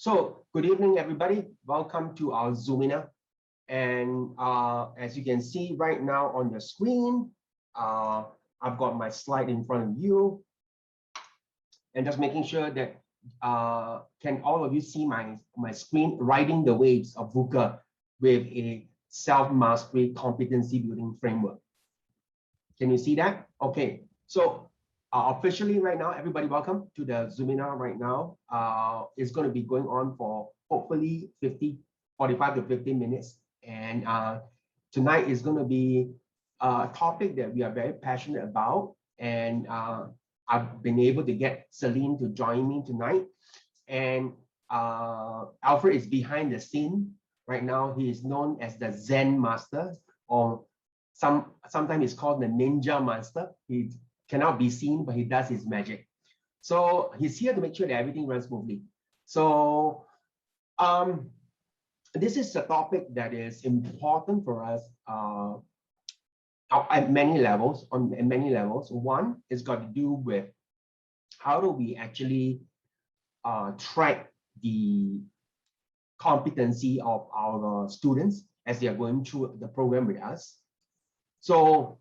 So, good evening, everybody. Welcome to our Zoomina. And as you can see right now on your screen, I've got my slide in front of you. And just making sure that can all of you see my screen, riding the waves of VUCA with a self-mastery competency building framework. Can you see that? Okay, so officially right now, everybody welcome to the Zoomina right now. It's going to be going on for hopefully 45 to 50 minutes. And tonight is going to be a topic that we are very passionate about. And I've been able to get Celine to join me tonight. And Alfred is behind the scene right now. He is known as the Zen Master, or sometimes it's called the Ninja Master. He cannot be seen, but he does his magic. So he's here to make sure that everything runs smoothly. So this is a topic that is important for us at many levels. One is got to do with how do we actually track the competency of our students as they are going through the program with us. So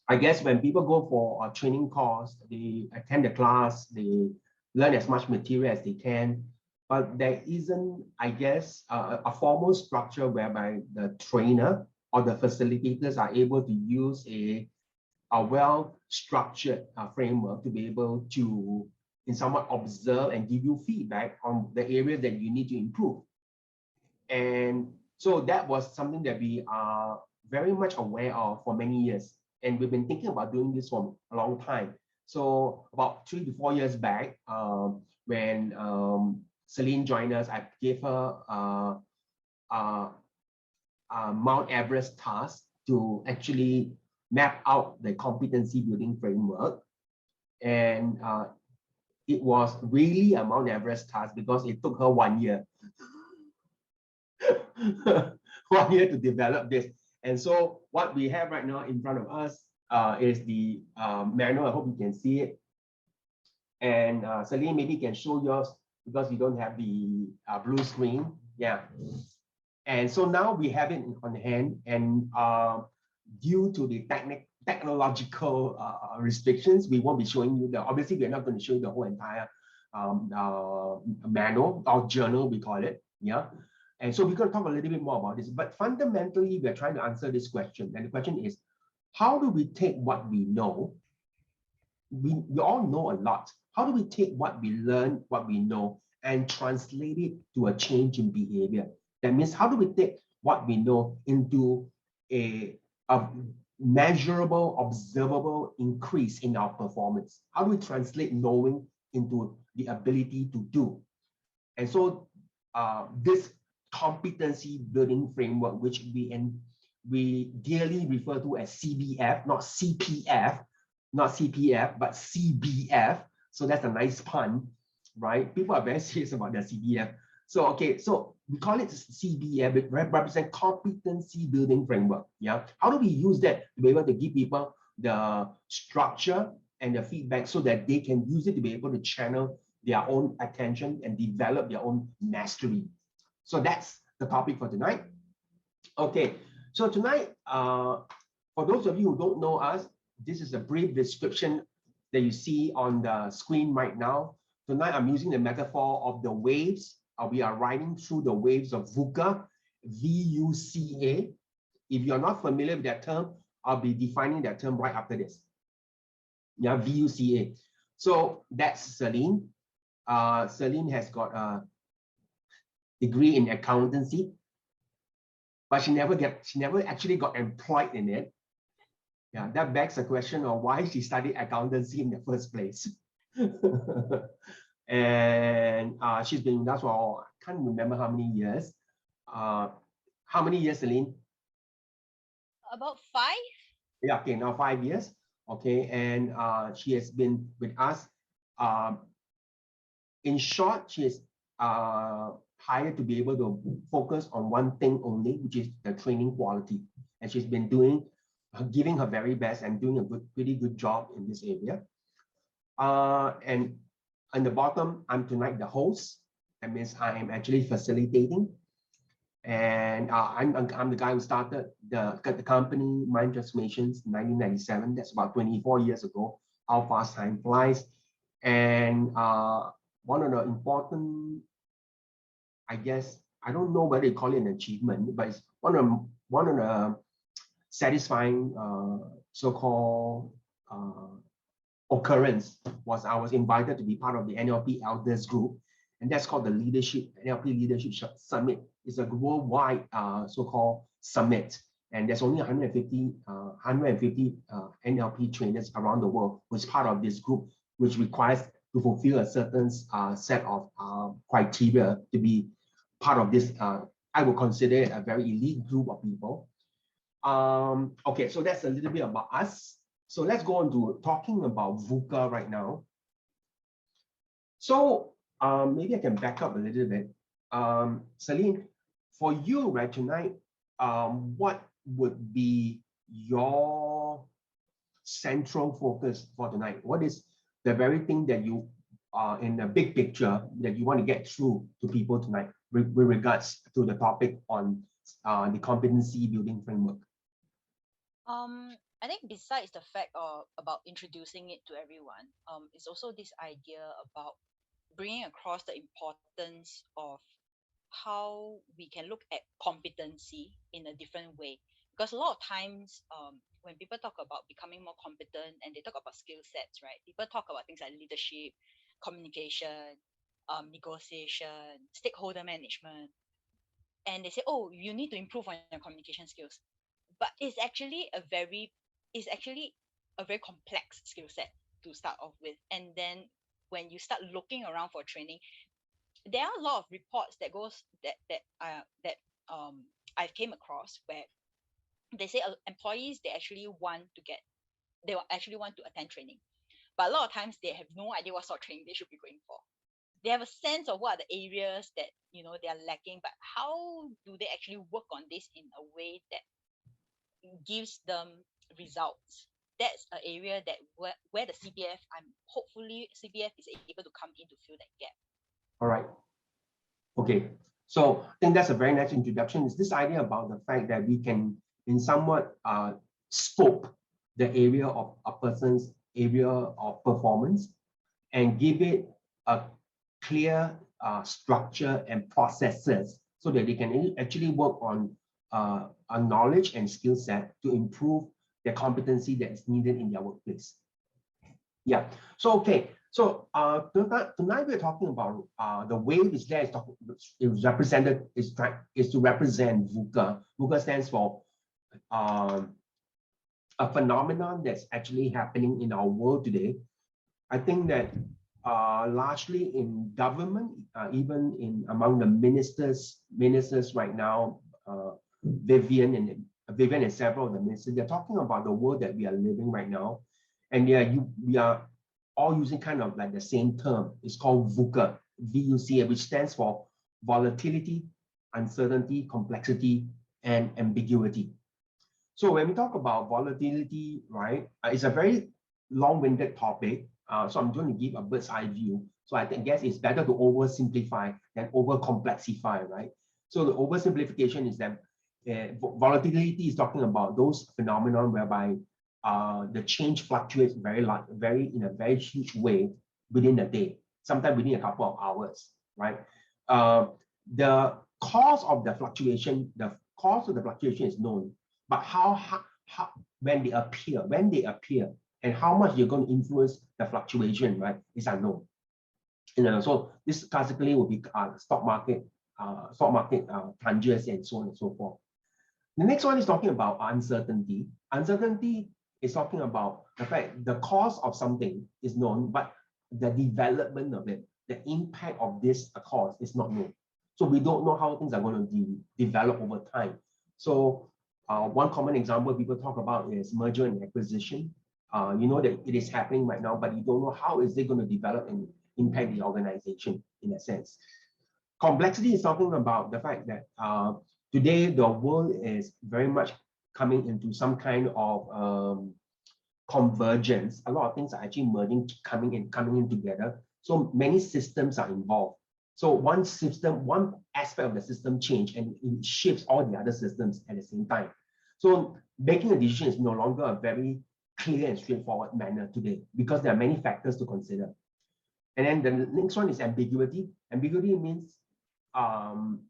I guess when people go for a training course, they attend the class, they learn as much material as they can, but there isn't, I guess, a formal structure whereby the trainer or the facilitators are able to use a well-structured framework to be able to, in somewhat, observe and give you feedback on the areas that you need to improve. And so that was something that we are very much aware of for many years. And we've been thinking about doing this for a long time. So about 3 to 4 years back, when Celine joined us, I gave her Mount Everest task to actually map out the competency building framework. And it was really a Mount Everest task because it took her 1 year. 1 year to develop this. And so what we have right now in front of us is the manual. I hope you can see it. And Celine, maybe you can show yours because we don't have the blue screen. Yeah. And so now we have it on hand, and due to the technological restrictions, we won't be showing you obviously we're not going to show you the whole entire manual or journal, we call it. Yeah. And so we're going to talk a little bit more about this, but fundamentally, we're trying to answer this question. And the question is, how do we take what we know? We all know a lot. How do we take what we learn, what we know, and translate it to a change in behavior? That means, how do we take what we know into a measurable, observable increase in our performance? How do we translate knowing into the ability to do? And so this competency building framework, which we dearly refer to as CBF, not CPF, but CBF. So that's a nice pun, right? People are very serious about their CBF. So, okay, so we call it CBF, it represents competency building framework. Yeah. How do we use that to be able to give people the structure and the feedback so that they can use it to be able to channel their own attention and develop their own mastery? So that's the topic for tonight. Okay, so tonight, for those of you who don't know us, this is a brief description that you see on the screen right now. Tonight, I'm using the metaphor of the waves. We are riding through the waves of VUCA, V-U-C-A. If you're not familiar with that term, I'll be defining that term right after this. Yeah, V-U-C-A. So that's Celine. Celine has got a degree in accountancy, but she never actually got employed in it. Yeah, that begs the question of why she studied accountancy in the first place. And she's been with us for, I can't remember how many years. How many years, Celine? About 5. Yeah, okay, now 5 years. Okay, and she has been with us. In short, she is hired to be able to focus on one thing only, which is the training quality. And she's been giving her very best and doing a pretty good job in this area. And on the bottom, I'm tonight the host. That means I am actually facilitating. And I'm the guy who started the company Mind Transformations in 1997. That's about 24 years ago. How fast time flies. And one of the important, I guess, I don't know whether you call it an achievement, but it's one of the satisfying so-called occurrence was I was invited to be part of the NLP Elders Group, and that's called the NLP Leadership Summit. It's a worldwide so-called summit, and there's only 150 NLP trainers around the world who's part of this group, which requires to fulfill a certain set of criteria to be part of this. I would consider it a very elite group of people. Okay, so that's a little bit about us. So let's go on to talking about VUCA right now. So maybe I can back up a little bit. Celine, for you right tonight, what would be your central focus for tonight? What is the very thing that you in the big picture that you want to get through to people tonight with regards to the topic on the competency building framework? I think besides the fact of about introducing it to everyone, it's also this idea about bringing across the importance of how we can look at competency in a different way. Because a lot of times, when people talk about becoming more competent and they talk about skill sets, right? People talk about things like leadership, communication, negotiation, stakeholder management, and they say, "Oh, you need to improve on your communication skills." But it's actually a very complex skill set to start off with. And then when you start looking around for training, there are a lot of reports that I've came across where they say employees they actually want to attend training, but a lot of times they have no idea what sort of training they should be going for. They have a sense of what are the areas that they are lacking, but how do they actually work on this in a way that gives them results? That's an area that where the CPF, hopefully CPF is able to come in to fill that gap. All right. Okay. So I think that's a very nice introduction. It's this idea about the fact that we can, in somewhat scope the area of a person's area of performance and give it a clear structure and processes so that they can actually work on a knowledge and skill set to improve their competency that is needed in their workplace. Yeah. So okay. So tonight we're talking about the wave is there is represented is to represent VUCA. VUCA stands for a phenomenon that's actually happening in our world today. I think that largely in government, even in among the ministers right now, Vivian and several of the ministers, they're talking about the world that we are living right now, and we are all using kind of like the same term. It's called VUCA, VUCA, which stands for volatility, uncertainty, complexity, and ambiguity. So when we talk about volatility, right, it's a very long-winded topic. So I'm going to give a bird's eye view. So I guess it's better to oversimplify than overcomplexify, right? So the oversimplification is that volatility is talking about those phenomena whereby the change fluctuates in a very huge way within a day, sometimes within a couple of hours, right? The cause of the fluctuation is known, but when they appear, and how much you're going to influence the fluctuation, right, is unknown. So this classically will be stock market plunges and so on and so forth. The next one is talking about uncertainty. Uncertainty is talking about the fact the cause of something is known, but the development of it, the impact of this cause is not known. So we don't know how things are going to develop over time. So one common example people talk about is merger and acquisition. You know that it is happening right now, but you don't know how is it going to develop and impact the organization in a sense. Complexity is talking about the fact that today the world is very much coming into some kind of convergence. A lot of things are actually merging, coming in together. So many systems are involved. So one system, one aspect of the system change and it shifts all the other systems at the same time. So making a decision is no longer a very clear and straightforward manner today because there are many factors to consider. And then the next one is ambiguity. Ambiguity means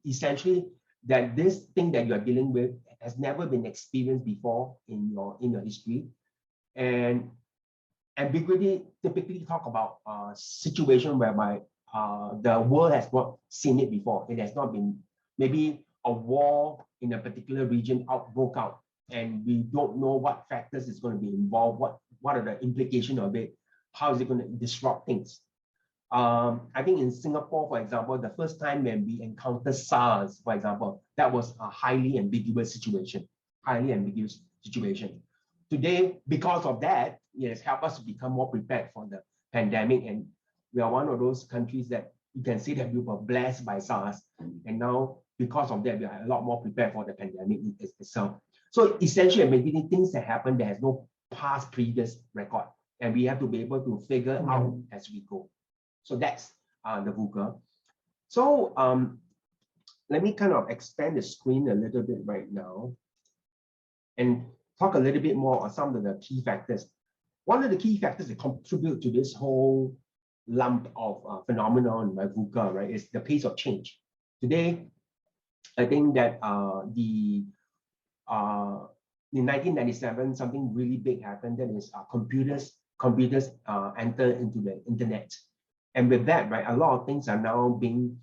essentially that this thing that you're dealing with has never been experienced before in your history. And ambiguity typically talk about a situation whereby the world has not seen it before. It has not been, maybe a war in a particular region broke out, and we don't know what factors is going to be involved, what are the implications of it, how is it going to disrupt things. I think in Singapore, for example, the first time when we encountered SARS, for example, that was a highly ambiguous situation, Today, because of that, it has helped us to become more prepared for the pandemic. And we are one of those countries that you can say that we were blessed by SARS. And now, because of that, we are a lot more prepared for the pandemic itself. So essentially, maybe things that happen that has no past previous record. And we have to be able to figure out as we go. So that's the VUCA. So let me kind of expand the screen a little bit right now and talk a little bit more on some of the key factors. One of the key factors that contribute to this whole lump of phenomenon by VUCA, right, is the pace of change. Today, I think that in 1997, something really big happened. That is, computers enter into the internet. And with that, right, a lot of things are now being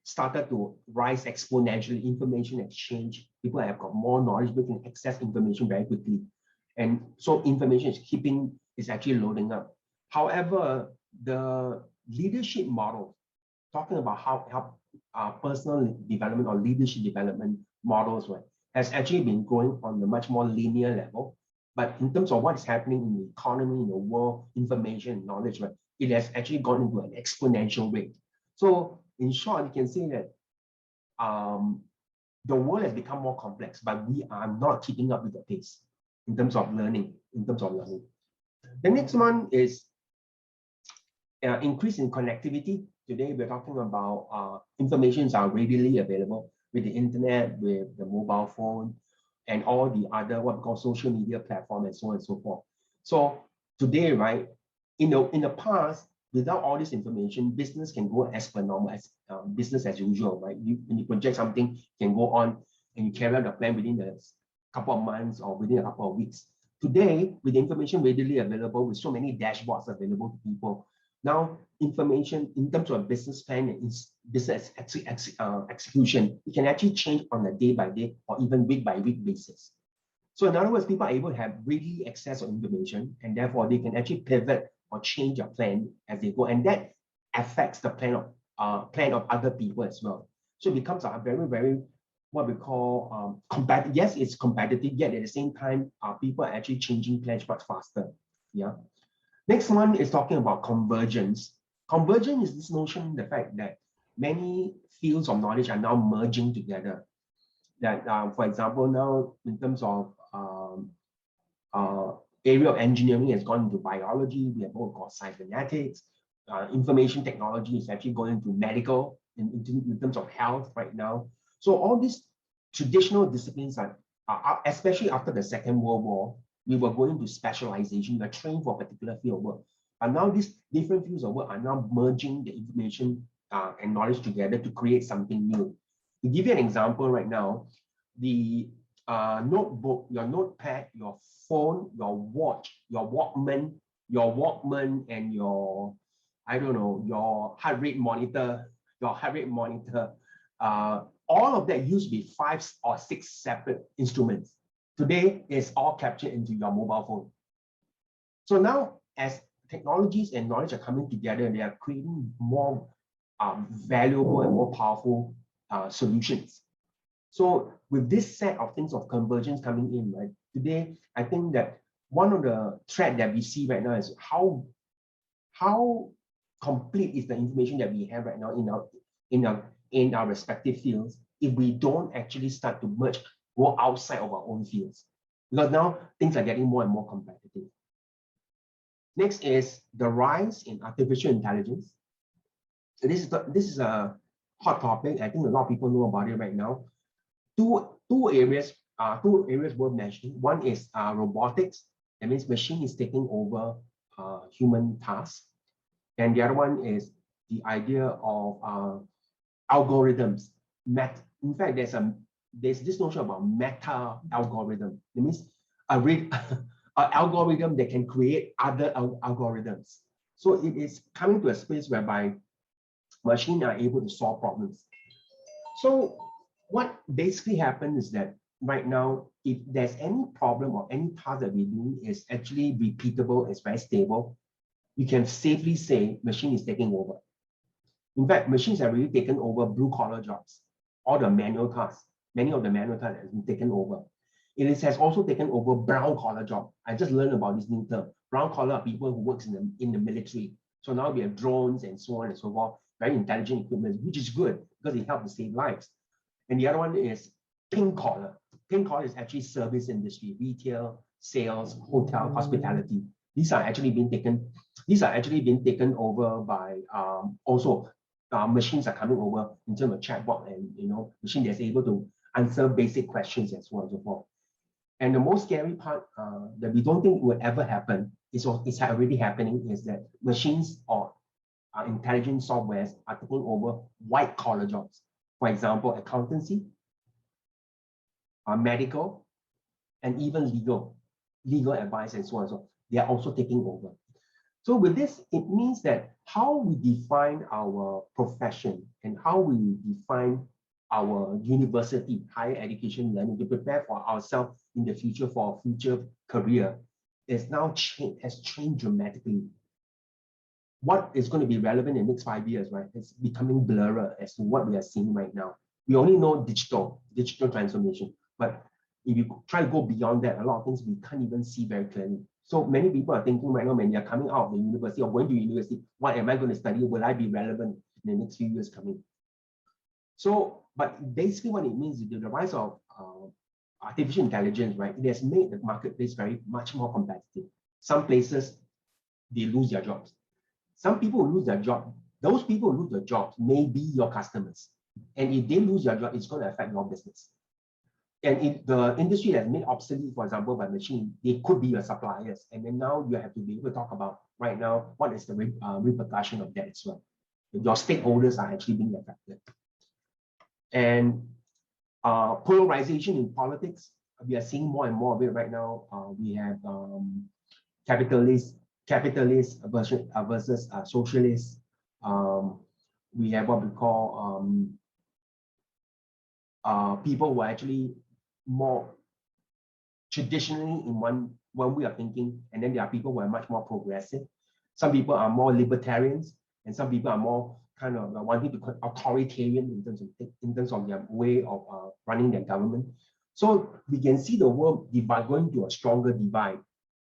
started to rise exponentially. Information exchange, people have got more knowledge, they can access information very quickly. And so information is actually loading up. However, the leadership model, talking about how personal development or leadership development models, right, has actually been growing on a much more linear level. But in terms of what is happening in the economy, in the world, information, knowledge, right, it has actually gone into an exponential rate. So in short, you can say that the world has become more complex, but we are not keeping up with the pace in terms of learning. The next one is increase in connectivity. Today, we're talking about informations are readily available with the internet, with the mobile phone, and all the other what we call social media platform and so on and so forth. So today, right, in the past, without all this information, business can go as per normal, as business as usual, right? When you project something, you can go on and you carry out the plan within a couple of months or within a couple of weeks. Today, with information readily available, with so many dashboards available to people, now information in terms of business plan and business execution, it can actually change on a day-by-day or even week-by-week basis. So in other words, people are able to have ready access to information, and therefore they can actually pivot or change their plan as they go, and that affects the plan of other people as well. So it becomes a very, very what we call competitive. Yes, it's competitive, yet at the same time, people are actually changing plans much faster. Yeah. Next one is talking about convergence. Convergence is this notion, the fact that many fields of knowledge are now merging together. That, for example, now in terms of area of engineering has gone into biology, we have what we call cybernetics, information technology is actually going into medical in terms of health right now. So all these traditional disciplines are especially after the Second World War, we were going to specialization, we were trained for a particular field of work. And now these different fields of work are now merging the information and knowledge together to create something new. To give you an example right now, the notebook, your notepad, your phone, your watch, your Walkman, and your, I don't know, your heart rate monitor, all of that used to be 5 or 6 separate instruments. Today, it's all captured into your mobile phone. So now, as technologies and knowledge are coming together, they are creating more valuable and more powerful solutions. So with this set of things of convergence coming in, right, today, I think that one of the threats that we see right now is how complete is the information that we have right now in our respective fields if we don't actually start to merge, go outside of our own fields. Because now things are getting more and more competitive. Next is the rise in artificial intelligence. This is a hot topic. I think a lot of people know about it right now. Two areas worth mentioning. One is robotics. That means machine is taking over human tasks, and the other one is the idea of algorithms. In fact, there's this notion about meta algorithm. That means an algorithm that can create other algorithms. So it is coming to a space whereby machines are able to solve problems. So what basically happens is that right now, if there's any problem or any task that we're doing is actually repeatable, it's very stable, you can safely say machine is taking over. In fact, machines have really taken over blue-collar jobs, all the manual tasks. Many of the manual tasks have been taken over. It has also taken over brown-collar jobs. I just learned about this new term. Brown-collar are people who work in the military. So now we have drones and so on and so forth, very intelligent equipment, which is good because it helps to save lives. And the other one is pink collar. Pink collar is actually service industry, retail, sales, hotel, hospitality. These are actually being taken over by also machines are coming over in terms of chatbot and machine that's able to answer basic questions and so on and so forth. And the most scary part that we don't think will ever happen is already happening is that machines or intelligent softwares are taking over white collar jobs. For example, accountancy, medical, and even legal advice and so on. So they are also taking over. So with this, it means that how we define our profession and how we define our university, higher education learning to prepare for ourselves in the future for our future career has changed dramatically. What is going to be relevant in the next 5 years, right? It's becoming blurred as to what we are seeing right now. We only know digital transformation, but if you try to go beyond that, a lot of things we can't even see very clearly. So many people are thinking right now when they're coming out of the university or going to university, what am I going to study? Will I be relevant in the next few years coming? So, but basically what it means is the rise of artificial intelligence, right? It has made the marketplace much more competitive. Some places, they lose their jobs. Some people lose their job. Those people who lose their jobs may be your customers. And if they lose their job, it's going to affect your business. And if the industry has made obsolete, for example, by machine, they could be your suppliers. And then now you have to be able to talk about right now, what is the repercussion of that as well. Your stakeholders are actually being affected. And polarization in politics, we are seeing more and more of it right now. We have capitalist versus socialist. We have what we call people who are actually more traditionally in one way of thinking, and then there are people who are much more progressive. Some people are more libertarians, and some people are more kind of wanting to be authoritarian in terms of their way of running their government. So we can see the world going to a stronger divide.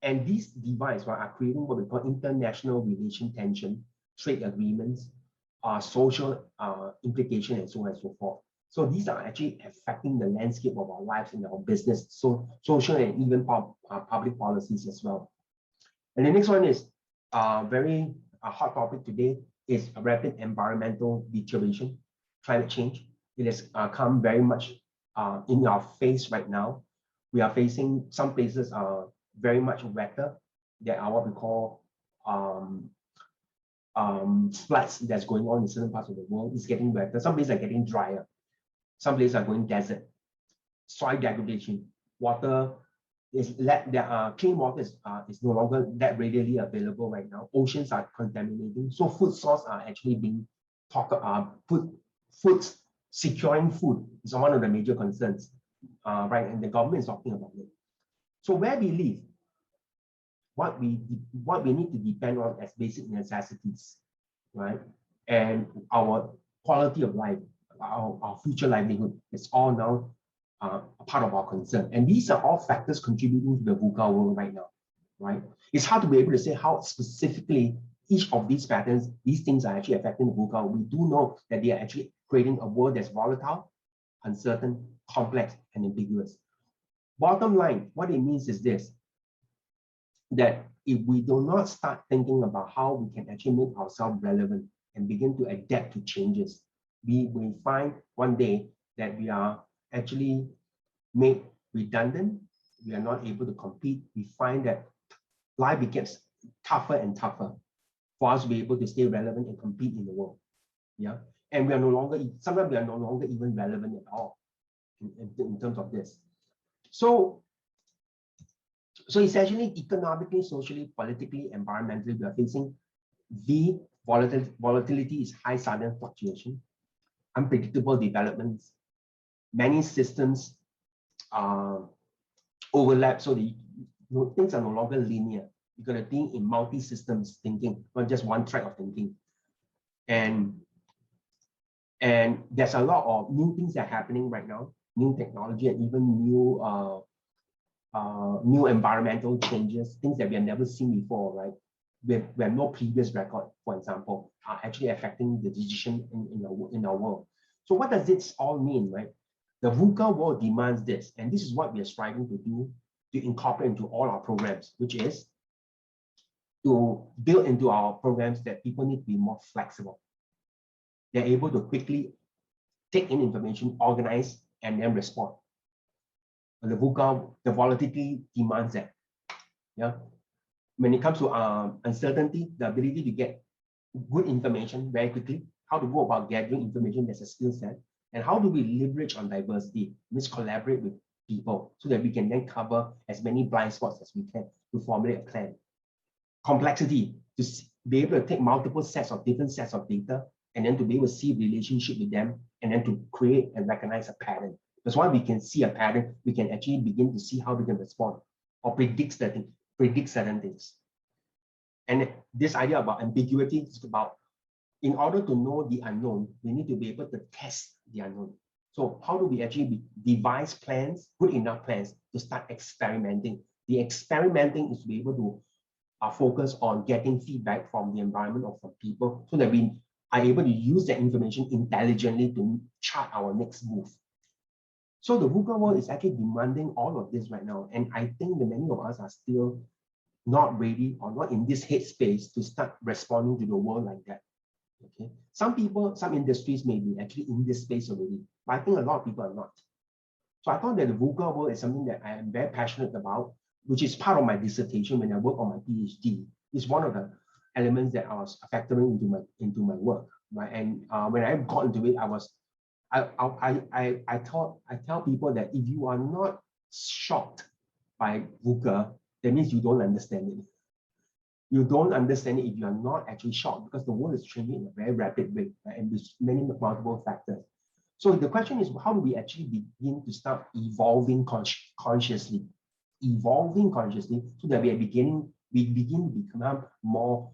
And these divides are creating what we call international relation tension, trade agreements, social implication, and so on and so forth. So these are actually affecting the landscape of our lives and our business, so social and even public policies as well. And the next one is very hot topic today is rapid environmental deterioration, climate change. It has come very much in our face right now. We are facing some places very much wetter. There are what we call floods that's going on in certain parts of the world. It's getting wetter. Some places are getting drier. Some places are going desert. Soil degradation. Water is clean water is no longer that readily available right now. Oceans are contaminating. So food sources are actually being securing food is one of the major concerns, right? And the government is talking about it. So where we live, what we need to depend on as basic necessities, right? And our quality of life, our future livelihood is all now a part of our concern. And these are all factors contributing to the VUCA world right now, right? It's hard to be able to say how specifically each of these patterns, these things are actually affecting the VUCA. We do know that they are actually creating a world that's volatile, uncertain, complex, and ambiguous. Bottom line, what it means is this, that if we do not start thinking about how we can actually make ourselves relevant and begin to adapt to changes. We find one day that we are actually made redundant. We are not able to compete. We find that life becomes tougher and tougher for us to be able to stay relevant and compete in the world. Yeah. And we are no longer, sometimes we are no longer even relevant at all in terms of this. So essentially, economically, socially, politically, environmentally, we are facing volatility is high sudden fluctuation, unpredictable developments, many systems overlap, so things are no longer linear. You're going to think in multi-systems thinking, not just one track of thinking. And there's a lot of new things that are happening right now, new technology and even new environmental changes, things that we have never seen before, right? We have no previous record, for example, are actually affecting the decision in our world. So what does this all mean, right? The VUCA world demands this, and this is what we are striving to do, to incorporate into all our programs, which is to build into our programs that people need to be more flexible. They're able to quickly take in information, organize, and then respond. The VUCA, the volatility demands that. Yeah. When it comes to uncertainty, the ability to get good information very quickly, how to go about gathering information, that's a skill set, and how do we leverage on diversity, let's collaborate with people so that we can then cover as many blind spots as we can to formulate a plan. Complexity, to be able to take multiple sets of different sets of data and then to be able to see relationship with them and then to create and recognize a pattern. That's why we can see a pattern, we can actually begin to see how we can respond or predict certain things. And this idea about ambiguity is about, in order to know the unknown, we need to be able to test the unknown. So how do we actually devise plans, good enough plans to start experimenting? The experimenting is to be able to focus on getting feedback from the environment or from people so that we are able to use that information intelligently to chart our next move. So the VUCA world is actually demanding all of this right now. And I think that many of us are still not ready or not in this headspace to start responding to the world like that. Okay. Some people, some industries may be actually in this space already, but I think a lot of people are not. So I thought that the VUCA world is something that I am very passionate about, which is part of my dissertation when I work on my PhD. It's one of the elements that I was factoring into my work. Right? And when I got into it, I tell people that if you are not shocked by VUCA, that means you don't understand it. You don't understand it if you are not actually shocked, because the world is changing in a very rapid way, right? And with many multiple factors. So the question is, how do we actually begin to start evolving consciously? Evolving consciously so that we begin to become more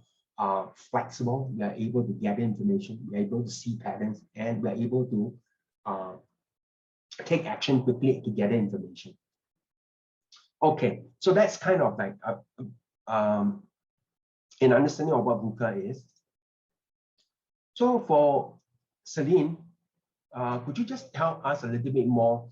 flexible. We are able to gather information, we are able to see patterns, and we are able to take action quickly to gather information. Okay, so that's kind of like an understanding of what VUCA is. So for Celine, could you just tell us a little bit more?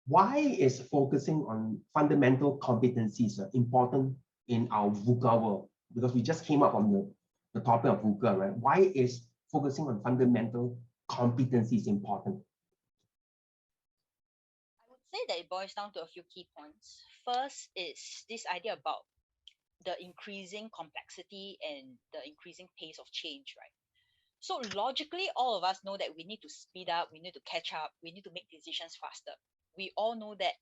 Why is focusing on fundamental competencies important in our VUCA world? Because we just came up on the topic of VUCA, right? Why is focusing on fundamental competencies important? I would say that it boils down to a few key points. First is this idea about the increasing complexity and the increasing pace of change, right? So logically, all of us know that we need to speed up, we need to catch up, we need to make decisions faster. We all know that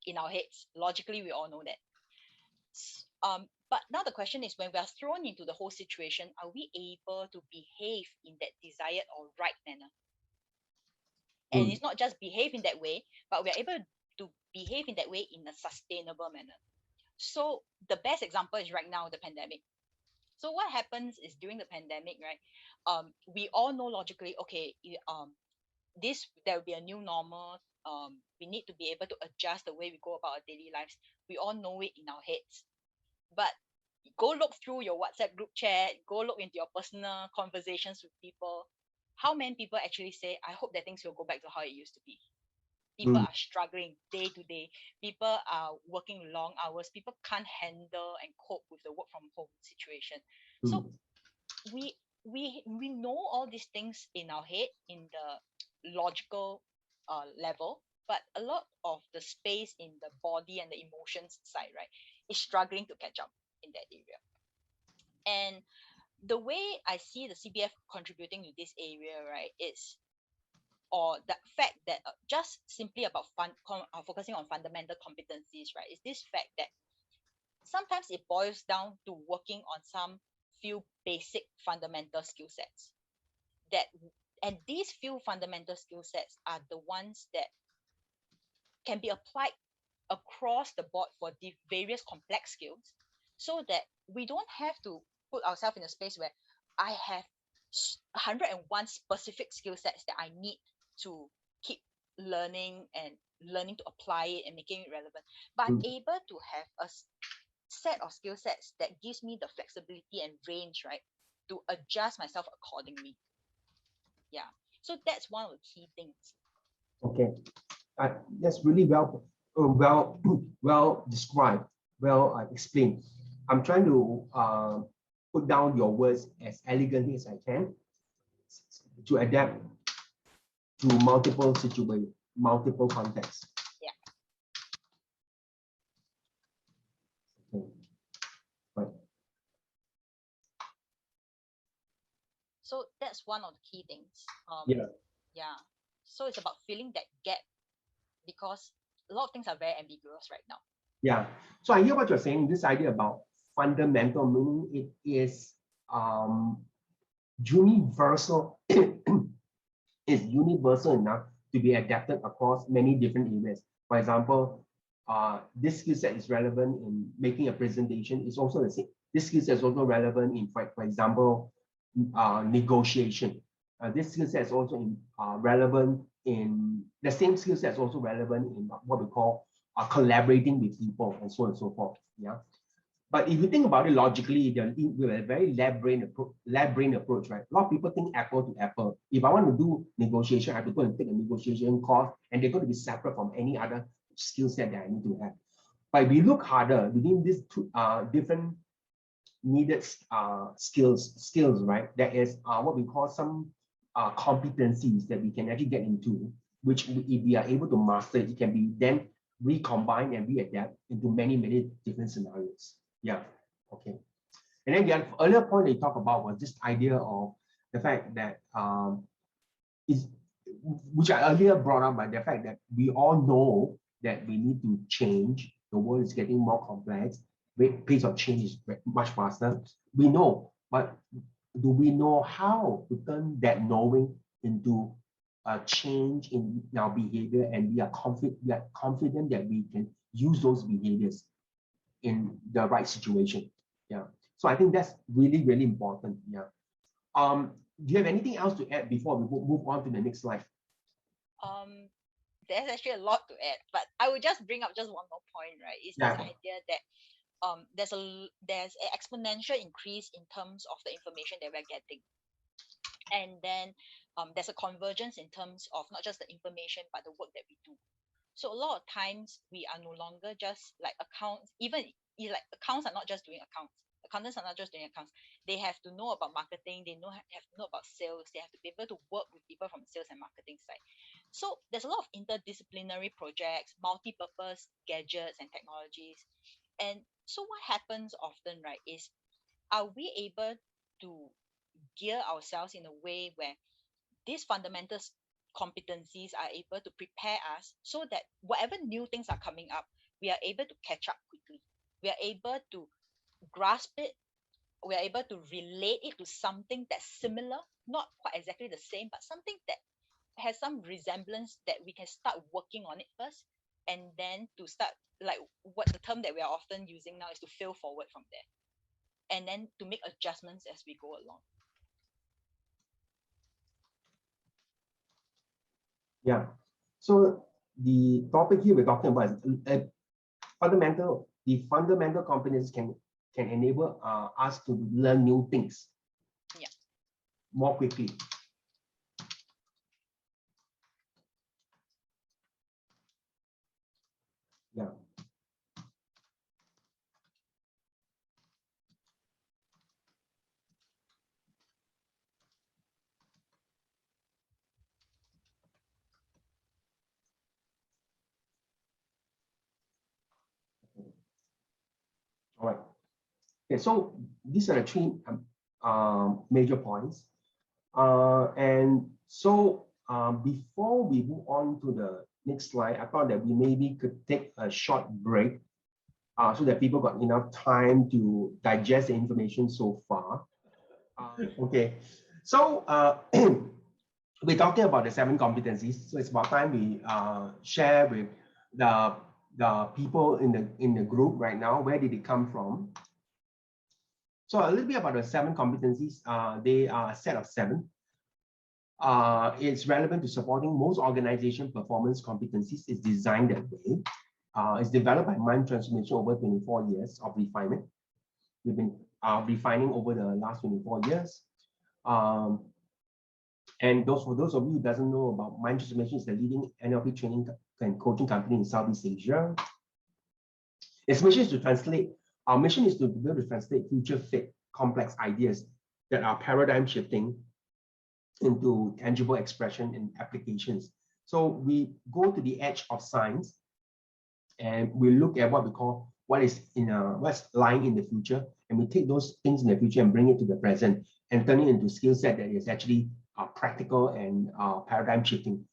in our heads. Logically, we all know that. But now the question is, when we are thrown into the whole situation, are we able to behave in that desired or right manner? And it's not just behave in that way, but we are able to behave in that way in a sustainable manner. So the best example is right now the pandemic. So what happens is during the pandemic, right? We all know logically, okay, there will be a new normal. We need to be able to adjust the way we go about our daily lives. We all know it in our heads. But go look through your WhatsApp group chat, go look into your personal conversations with people. How many people actually say, I hope that things will go back to how it used to be? People are struggling day to day. People are working long hours. People can't handle and cope with the work from home situation. So we know all these things in our head in the logical level, but a lot of the space in the body and the emotions side, right, is struggling to catch up in that area. And the way I see the CPF contributing to this area, right, is or the fact that just simply about focusing on fundamental competencies, right, is this fact that sometimes it boils down to working on some few basic fundamental skill sets that, and these few fundamental skill sets are the ones that can be applied across the board for the various complex skills, so that we don't have to put ourselves in a space where I have 101 specific skill sets that I need to keep learning and learning to apply it and making it relevant, but I'm able to have a set of skill sets that gives me the flexibility and range, right, to adjust myself accordingly. Yeah, so that's one of the key things. Okay, that's really well described, well explained. I'm trying to put down your words as elegantly as I can to adapt to multiple situations, multiple contexts. Yeah. Okay. Right. So that's one of the key things. Yeah. So it's about filling that gap, because a lot of things are very ambiguous right now. Yeah. So I hear what you're saying. This idea about fundamental, meaning it is universal. Is universal enough to be adapted across many different areas. For example, this skill set is relevant in making a presentation. It's also the same. This skill set is also relevant in, for example, negotiation. This skill set is also relevant in the same skill set is also relevant in what we call collaborating with people and so on and so forth. Yeah. But if you think about it logically, with a very lab brain approach, right? A lot of people think apple to apple. If I want to do negotiation, I have to go and take a negotiation course, and they're going to be separate from any other skill set that I need to have. But if we look harder within these two different needed skills, right? There is what we call some competencies that we can actually get into, which if we are able to master, it can be then recombined and readapt into many different scenarios. Yeah. Okay. And then the earlier point they talked about was this idea of the fact that which I earlier brought up by the fact that we all know that we need to change. The world is getting more complex. Pace of change is much faster. We know, but do we know how to turn that knowing into a change in our behavior, and we are confident that we can use those behaviors in the right situation? Yeah. So I think that's really important. Yeah. Do you have anything else to add before we move on to the next slide? There's actually a lot to add, but I will just bring up just one more point, right? Is this idea that there's an exponential increase in terms of the information that we're getting, and then there's a convergence in terms of not just the information but the work that we do. So a lot of times we are no longer just like accounts. Even like accounts are not just doing accounts. Accountants are not just doing accounts. They have to know about marketing. They have to know about sales. They have to be able to work with people from sales and marketing side. So there's a lot of interdisciplinary projects, multi-purpose gadgets and technologies. And so what happens often, right, is are we able to gear ourselves in a way where these fundamental competencies are able to prepare us so that whatever new things are coming up, we are able to catch up quickly. We are able to grasp it. We are able to relate it to something that's similar, not quite exactly the same, but something that has some resemblance that we can start working on it first, and then to start, like what the term that we are often using now is to fail forward from there, and then to make adjustments as we go along. Yeah. So the topic here we're talking about is the fundamental competence can enable us to learn new things more quickly. Yeah. Okay, so these are the three major points. And so before we move on to the next slide, I thought that we maybe could take a short break so that people got enough time to digest the information so far. Okay, so we're talking about the 7 competencies. So it's about time we share with the people in the group right now. Where did it come from? So a little bit about the 7 competencies. They are a set of 7. It's relevant to supporting most organization performance competencies. It's designed that way. It's developed by Mind Transformation over 24 years of refinement. We've been refining over the last 24 years. And for those of you who doesn't know about Mind Transformation, is the leading NLP training and coaching company in Southeast Asia. Its mission is to translate, our mission is to be able to translate future fit complex ideas that are paradigm shifting into tangible expression and applications. So we go to the edge of science and we look at what we call what's lying in the future, and we take those things in the future and bring it to the present and turn it into a skill set that is actually practical and paradigm shifting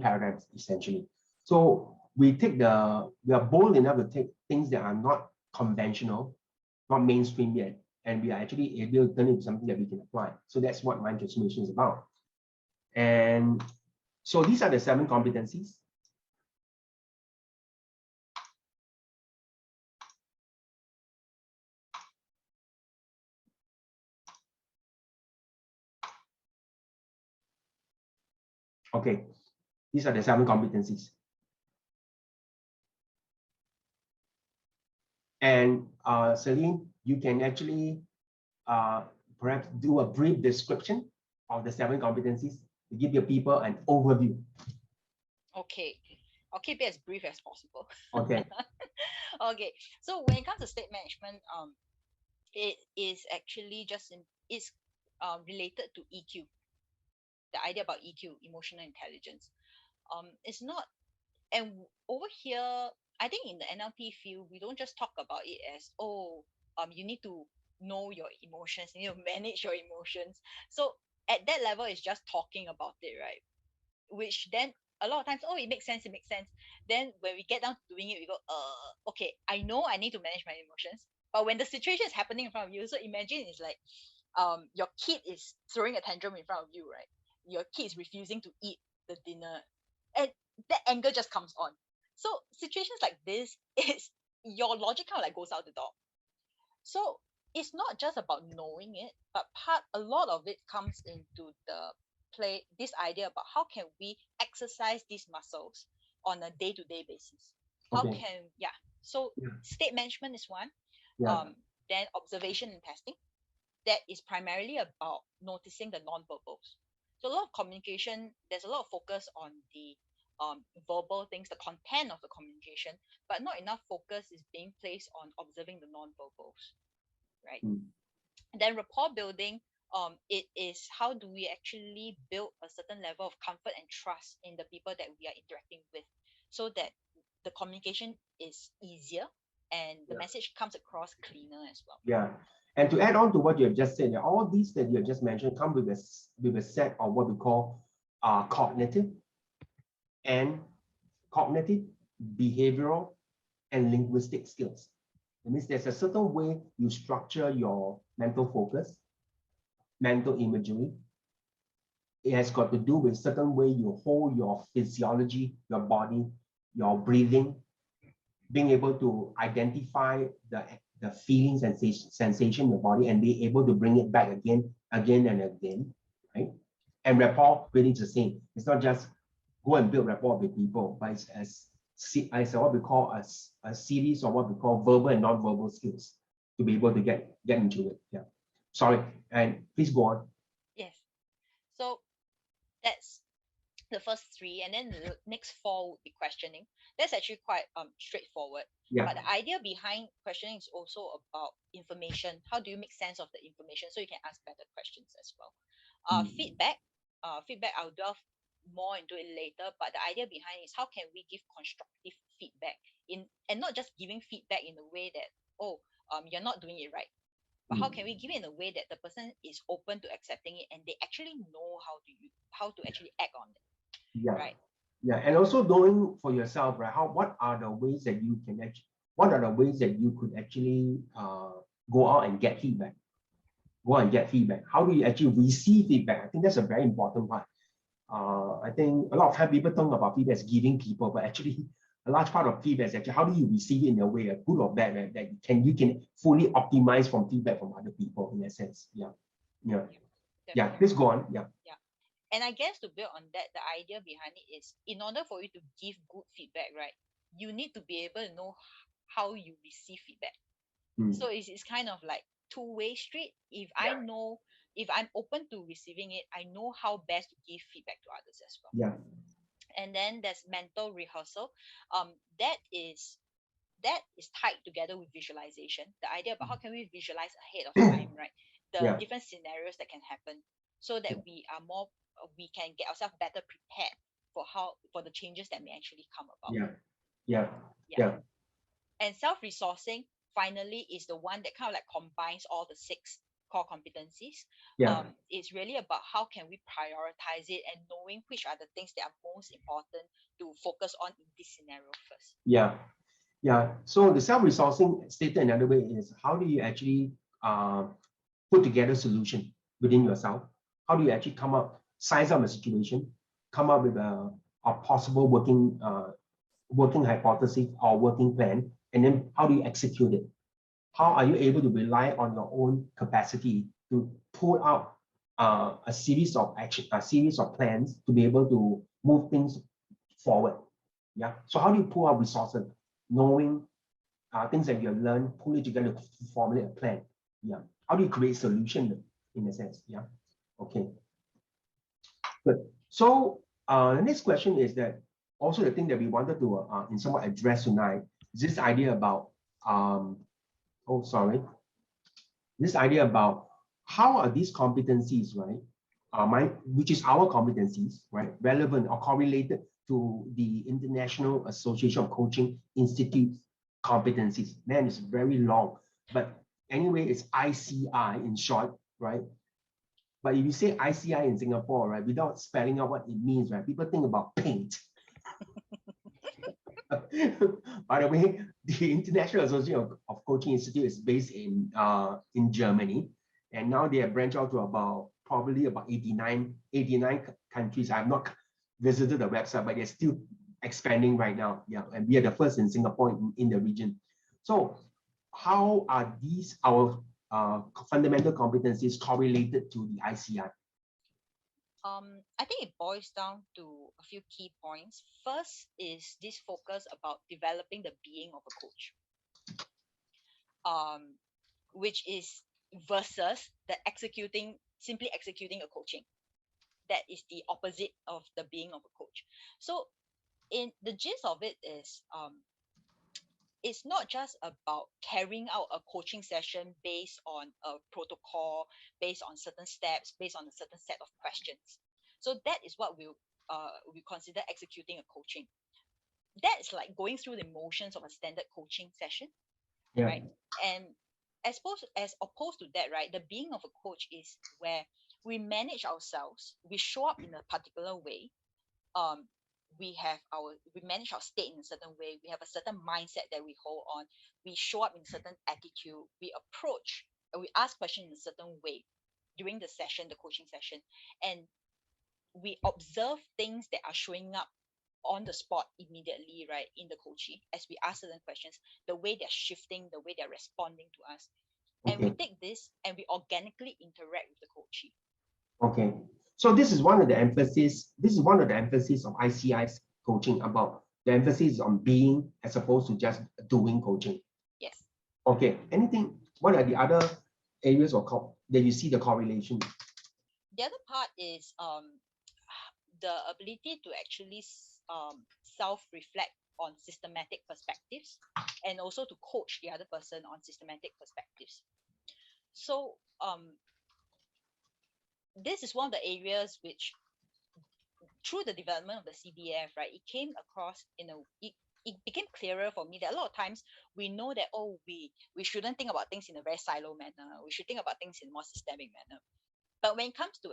paradigms essentially. So we are bold enough to take things that are not conventional, not mainstream yet, and we are actually able to turn it into something that we can apply. So that's what Mind Transformation is about. And so these are the 7 competencies. Okay, these are the 7 competencies. And Celine, you can actually perhaps do a brief description of the 7 competencies to give your people an overview. Okay, I'll keep it as brief as possible. Okay. Okay, so when it comes to state management, it is actually related to EQ. The idea about EQ, emotional intelligence. It's not, and over here, I think in the NLP field, we don't just talk about it as, you need to know your emotions, you need to manage your emotions. So at that level, it's just talking about it, right? Which then a lot of times, it makes sense, Then when we get down to doing it, we go, okay, I know I need to manage my emotions, but when the situation is happening in front of you, so imagine it's like, your kid is throwing a tantrum in front of you, right? Your kid is refusing to eat the dinner, and that anger just comes on. So situations like this, is your logic kind of like goes out the door. So it's not just about knowing it, but a lot of it comes into the play, this idea about how can we exercise these muscles on a day-to-day basis. How Okay. can, so state management is one. Then observation and testing, that is primarily about noticing the non-verbals. So a lot of communication, there's a lot of focus on the verbal things, the content of the communication, but not enough focus is being placed on observing the non-verbals, right? And then rapport building, it is how do we actually build a certain level of comfort and trust in the people that we are interacting with, so that the communication is easier and the message comes across cleaner as well. Yeah. And to add on to what you have just said, all these that you have just mentioned come with a set of what we call cognitive, behavioral, and linguistic skills. That means there's a certain way you structure your mental focus, mental imagery. It has got to do with certain way you hold your physiology, your body, your breathing, being able to identify the feelings and sensation in your body and be able to bring it back again and again, right? And rapport really is the same. It's not just go and build rapport with people, but it's as what we call a series of what we call verbal and non-verbal skills to be able to get into it. Yeah. Sorry, and please go on. Yes. So that's the first 3, and then the next 4 would be questioning. That's actually quite straightforward. Yeah. But the idea behind questioning is also about information. How do you make sense of the information so you can ask better questions as well? Feedback. I'll delve more into it later, but the idea behind is how can we give constructive feedback and not just giving feedback in a way that, you're not doing it right. but how can we give it in a way that the person is open to accepting it and they actually know how to actually act on it, Yeah. right? Yeah, and also knowing for yourself, right? What are the ways that you can actually, what are the ways that you could actually go out and get feedback? Go out and get feedback. How do you actually receive feedback? I think that's a very important part. I think a lot of time people think about feedback as giving people, but actually a large part of feedback is actually how do you receive it in a way, good or bad, right, that you can fully optimize from feedback from other people in that sense. Yeah. Yeah. Please go on. Yeah. And I guess to build on that, the idea behind it is in order for you to give good feedback, right, you need to be able to know how you receive feedback. So it's kind of like two-way street. If I know, if I'm open to receiving it, I know how best to give feedback to others as well. Yeah. And then there's mental rehearsal. That is tied together with visualization. The idea about how can we visualize ahead of time, right? The different scenarios that can happen, so that we can get ourselves better prepared for the changes that may actually come about. Yeah. And self-resourcing finally is the one that kind of like combines all the 6 core competencies. It's really about how can we prioritize it and knowing which are the things that are most important to focus on in this scenario first. Yeah. So the self-resourcing stated another way is how do you actually put together solution within yourself? How do you actually size up a situation, come up with a possible working hypothesis or working plan, and then how do you execute it? How are you able to rely on your own capacity to pull out a series of plans to be able to move things forward? Yeah. So how do you pull out resources, knowing things that you have learned, pull it together to formulate a plan? Yeah. How do you create solution in a sense? Yeah. Okay. Good. So the next question is that also the thing that we wanted to in somewhat address tonight is this idea about this idea about how are these competencies, right? Which is our competencies, right? Relevant or correlated to the International Association of Coaching Institute's competencies. Man, it's very long, but anyway, it's ICI in short, right? But if you say ICI in Singapore, right, without spelling out what it means, right, people think about paint. By the way, the International Association of Coaching Institute is based in Germany, and now they have branched out to probably about 89 countries. I have not visited the website, but they're still expanding right now. Yeah, and we are the first in Singapore in the region. So how are these our fundamental competencies correlated to the ICI? I think it boils down to a few key points. First is this focus about developing the being of a coach, which is versus the simply executing a coaching. That is the opposite of the being of a coach. So in the gist of it is it's not just about carrying out a coaching session based on a protocol, based on certain steps, based on a certain set of questions. So that is what we consider executing a coaching. That's like going through the motions of a standard coaching session, right? And as opposed to that, right, the being of a coach is where we manage ourselves, we show up in a particular way, we manage our state in a certain way, we have a certain mindset that we hold on, we show up in a certain attitude, we approach and we ask questions in a certain way during the session, the coaching session, and we observe things that are showing up on the spot immediately, right, in the coaching as we ask certain questions, the way they're shifting, the way they're responding to us. And we take this and we organically interact with the coachee. Okay. So this is one of the emphasis. This is one of the emphasis of ICI's coaching, about the emphasis on being as opposed to just doing coaching. Yes. Okay. What are the other areas that you see the correlation? The other part is the ability to actually self-reflect on systematic perspectives and also to coach the other person on systematic perspectives. So this is one of the areas which, through the development of the CBF, right, it came across it became clearer for me that a lot of times we know that, oh, we shouldn't think about things in a very silo manner. We should think about things in a more systemic manner. But when it comes to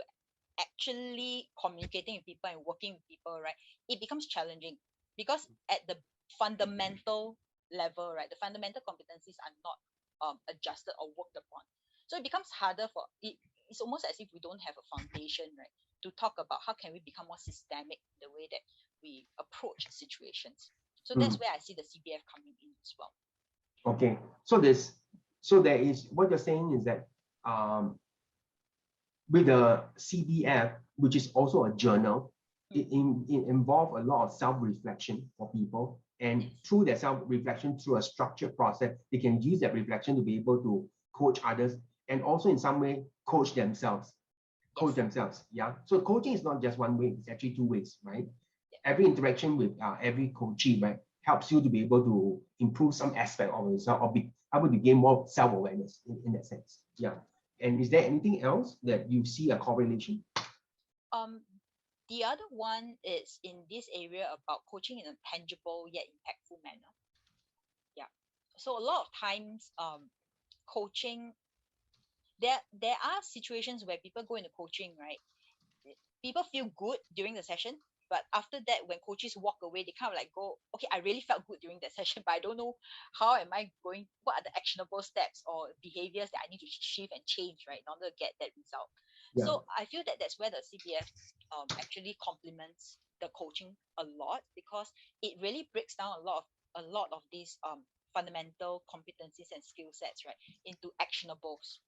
actually communicating with people and working with people, right, it becomes challenging because at the fundamental level, right, the fundamental competencies are not adjusted or worked upon. So it becomes harder for it. It's almost as if we don't have a foundation, right, to talk about how can we become more systemic in the way that we approach situations. So that's where I see the CBF coming in as well. Okay, so there is what you're saying is that with the CBF, which is also a journal, it involves a lot of self-reflection for people. And through their self-reflection, through a structured process, they can use that reflection to be able to coach others and also in some way coach themselves. Yeah. So coaching is not just one way, it's actually two ways, right? Every interaction with every coachee, right, helps you to be able to improve some aspect of yourself or be able to gain more self-awareness in that sense. Yeah. And is there anything else that you see a correlation? The other one is in this area about coaching in a tangible yet impactful manner. Yeah. So a lot of times, coaching, there are situations where people go into coaching, right? People feel good during the session, but after that, when coaches walk away, they kind of like go, okay, I really felt good during that session, but I don't know how am I going, what are the actionable steps or behaviors that I need to shift and change, right, in order to get that result. Yeah. So I feel that that's where the CBF actually complements the coaching a lot, because it really breaks down a lot of these fundamental competencies and skill sets, right, into actionables.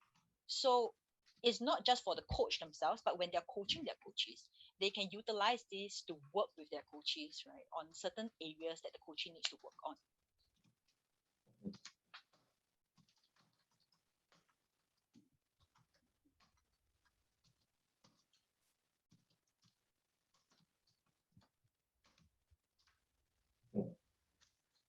So it's not just for the coach themselves, but when they're coaching their coaches, they can utilize this to work with their coaches, right, on certain areas that the coaching needs to work on.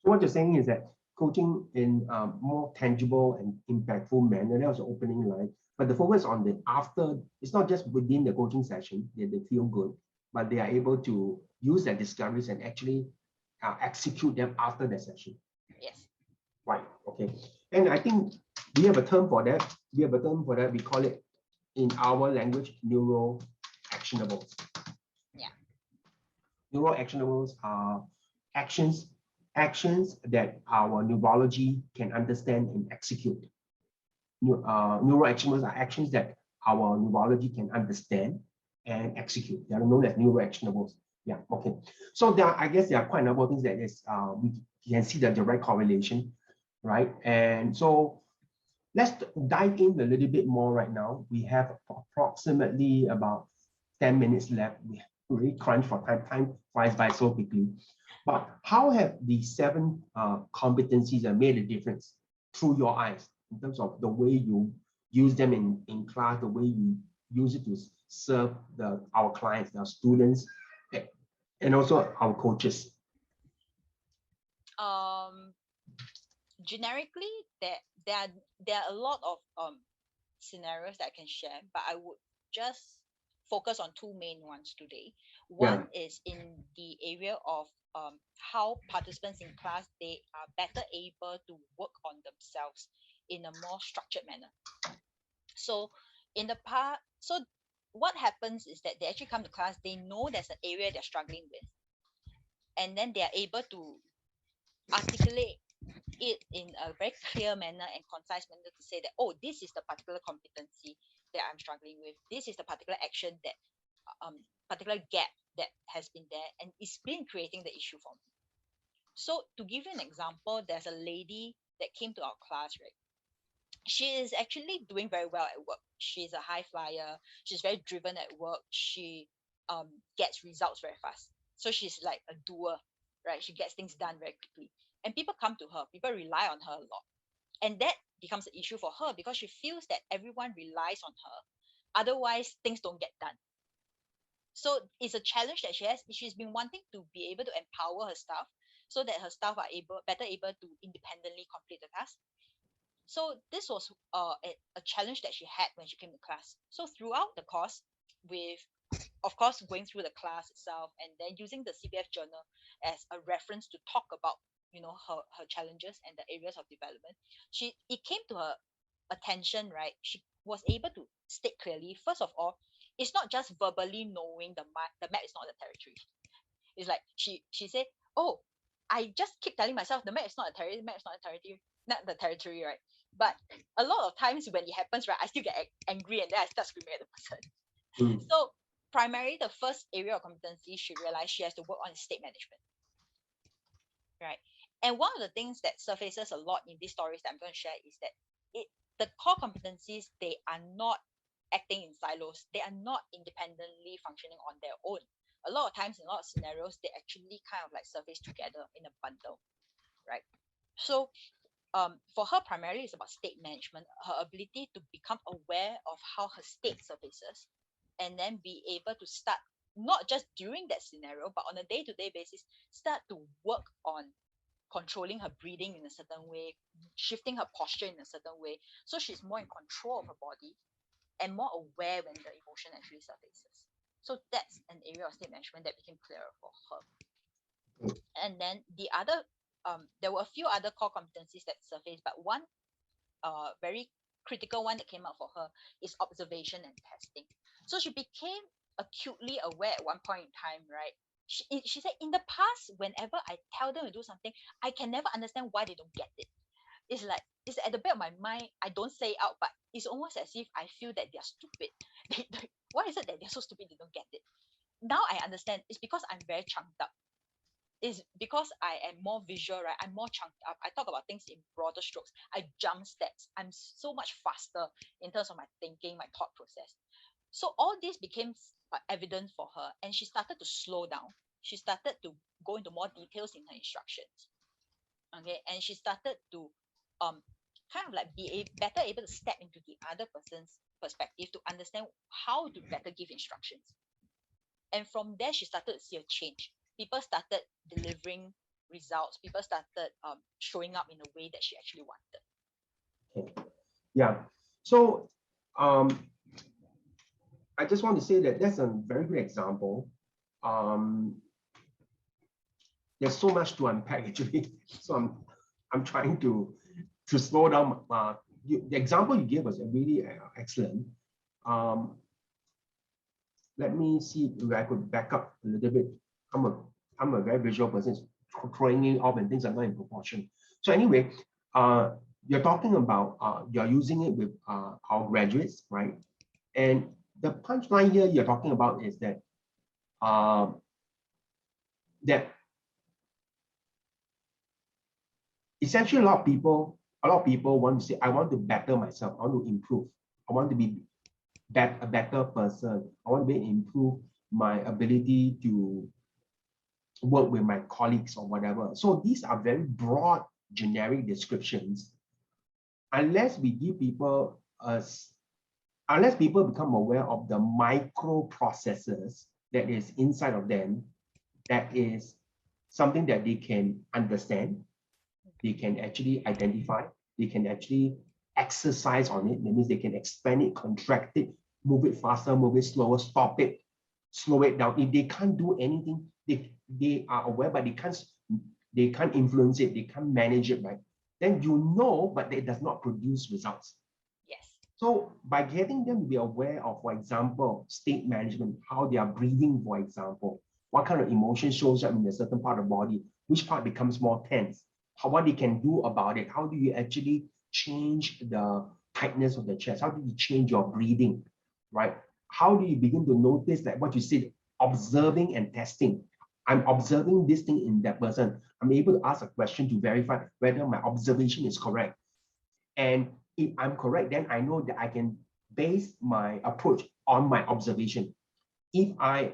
So what you're saying is that coaching in a more tangible and impactful manner, that was the opening line. But the focus on the after, it's not just within the coaching session that they feel good, but they are able to use their discoveries and actually execute them after the session. Yes. Right. Okay. And I think we have a term for that. We call it in our language neuro actionables. Yeah. Neuro actionables are actions that our neurology can understand and execute. Neuro actionables are actions that our neurology can understand and execute. They are known as neuro actionables. Yeah. Okay. So I guess there are quite a number of things that is we can see the direct correlation, right? And so let's dive in a little bit more right now. We have approximately about 10 minutes left. We really crunch for time. Time flies by so quickly. But how have the 7 competencies made a difference through your eyes in terms of the way you use them in class, the way you use it to serve our clients, our students, and also our coaches? Generically, there are a lot of scenarios that I can share, but I would just focus on 2 main ones today. One is in the area of how participants in class, they are better able to work on themselves in a more structured manner. So in the past, so what happens is that they actually come to class, they know there's an area they're struggling with, and then they are able to articulate it in a very clear manner and concise manner to say that, oh, this is the particular competency that I'm struggling with. This is the particular action that, particular gap that has been there and it's been creating the issue for me. So to give you an example, there's a lady that came to our class, right? She is actually doing very well at work. She's a high flyer. She's very driven at work. She gets results very fast. So she's like a doer, right? She gets things done very quickly. And people come to her. People rely on her a lot. And that becomes an issue for her because she feels that everyone relies on her. Otherwise, things don't get done. So it's a challenge that she has. She's been wanting to be able to empower her staff so that her staff are better able to independently complete the task. So this was a challenge that she had when she came to class. So throughout the course, with of course, going through the class itself and then using the CPF journal as a reference to talk about, her challenges and the areas of development, it came to her attention, right? She was able to state clearly, first of all, it's not just verbally knowing the map is not the territory. It's like she said, oh, I just keep telling myself the map is not a territory, the map is not a territory, not the territory, right? But a lot of times when it happens, right, I still get angry and then I start screaming at the person. So primarily the first area of competency she realized she has to work on is state management, right? And one of the things that surfaces a lot in these stories that I'm going to share is that the core competencies, they are not acting in silos. They are not independently functioning on their own. A lot of times, in a lot of scenarios, they actually kind of like surface together in a bundle, right? So for her, primarily, it's about state management, her ability to become aware of how her state surfaces, and then be able to start, not just during that scenario, but on a day-to-day basis, start to work on controlling her breathing in a certain way, shifting her posture in a certain way, so she's more in control of her body and more aware when the emotion actually surfaces. So that's an area of state management that became clearer for her. And then the other, there were a few other core competencies that surfaced, but one very critical one that came out for her is observation and testing. So she became acutely aware at one point in time, right? She said, in the past, whenever I tell them to do something, I can never understand why they don't get it. It's like, it's at the back of my mind. I don't say it out, but it's almost as if I feel that they're stupid. Why is it that they're so stupid they don't get it? Now I understand. It's because I'm very chunked up. It's because I am more visual, right? I'm more chunked up. I talk about things in broader strokes. I jump steps. I'm so much faster in terms of my thinking, my thought process. So all this became evident for her, and she started to slow down. She started to go into more details in her instructions. Okay, and she started to kind of like be better able to step into the other person's perspective to understand how to better give instructions. And from there, she started to see a change. People started delivering results. People started showing up in a way that she actually wanted. Okay. Yeah. So I just want to say that that's a very good example. There's so much to unpack actually. So I'm trying to slow down. The example you gave was really excellent. Let me see if I could back up a little bit. I'm a very visual person, throwing it off and things are not in proportion. So anyway, you're talking about you're using it with our graduates, right? And the punchline here you're talking about is that that essentially a lot of people want to say, I want to better myself, I want to improve, I want to be a better person, I want to improve my ability to work with my colleagues or whatever. So these are very broad, generic descriptions. Unless we give people unless people become aware of the micro processes that is inside of them, that is something that they can understand, they can actually identify, they can actually exercise on it. That means they can expand it, contract it, move it faster, move it slower, stop it, slow it down. If they can't do anything, they are aware, but they can't influence it, they can't manage it, right? Then you know, but it does not produce results. Yes. So by getting them to be aware of, for example, state management, how they are breathing, for example, what kind of emotion shows up in a certain part of the body, which part becomes more tense, what they can do about it, how do you actually change the tightness of the chest, how do you change your breathing, right? How do you begin to notice that what you said, observing and testing? I'm observing this thing in that person. I'm able to ask a question to verify whether my observation is correct. And if I'm correct, then I know that I can base my approach on my observation. If I'm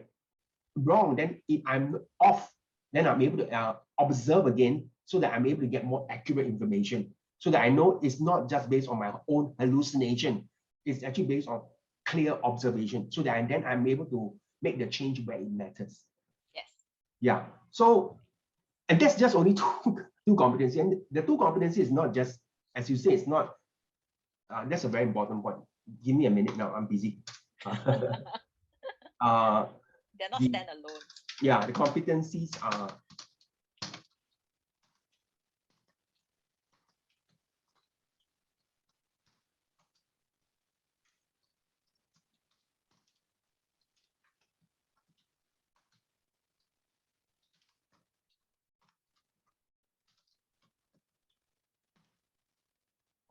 wrong, then if I'm off, then I'm able to observe again so that I'm able to get more accurate information. So that I know it's not just based on my own hallucination. It's actually based on clear observation. So that then I'm able to make the change where it matters. Yes. Yeah. So, and that's just only two competencies. And the two competencies is not just, as you say, it's not, that's a very important point. Give me a minute now, I'm busy. They're not the, standalone. yeah, the competencies are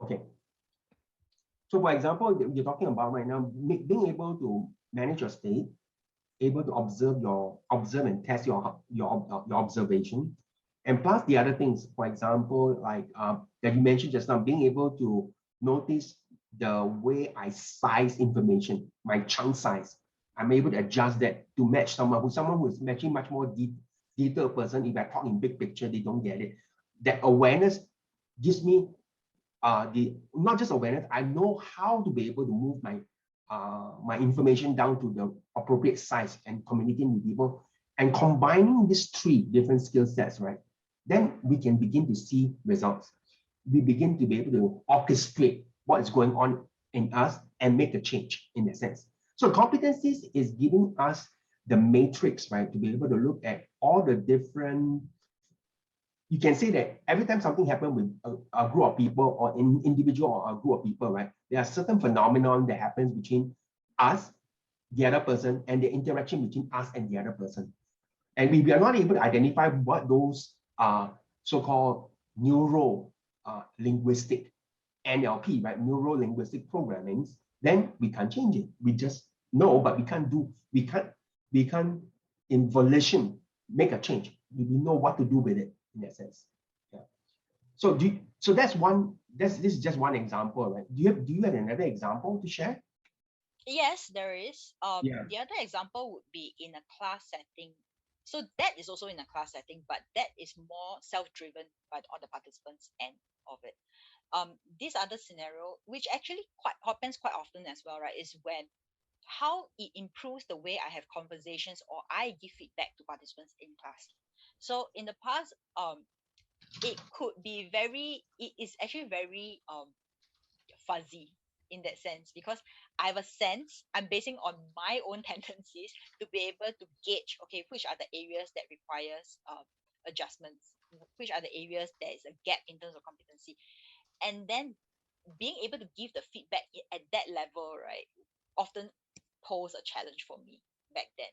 okay. So for example, you're talking about right now, being able to manage your state, able to observe and test your observation, and plus the other things, for example, like that you mentioned just now, being able to notice the way I size information, my chunk size. I'm able to adjust that to match someone who is matching much more detailed person. If I talk in big picture, they don't get it. That awareness gives me the not just awareness. I know how to be able to move my information down to the appropriate size and communicating with people, and combining these three different skill sets, right? Then we can begin to see results. We begin to be able to orchestrate what is going on in us and make a change in that sense. So competencies is giving us the matrix, right, to be able to look at all the different. You can say that every time something happens with a group of people or an individual or a group of people, right, there are certain phenomenon that happens between us, the other person, and the interaction between us and the other person. And if we are not able to identify what those so-called neuro-linguistic NLP, right, neuro-linguistic programmings, then we can't change it. We just know, but we can't in volition make a change. We know what to do with it in that sense. Yeah. So this is just one example, right? Do you have another example to share? Yes, there is. Yeah. The other example would be in a class setting. So that is also in a class setting, but that is more self-driven by all the participants end of it. This other scenario, which actually quite happens quite often as well, right, is when how it improves the way I have conversations or I give feedback to participants in class. So in the past, it could be it is actually very fuzzy in that sense, because I have a sense, I'm basing on my own tendencies to be able to gauge, okay, which are the areas that requires adjustments, which are the areas there is a gap in terms of competency, and then being able to give the feedback at that level, right, often pose a challenge for me back then.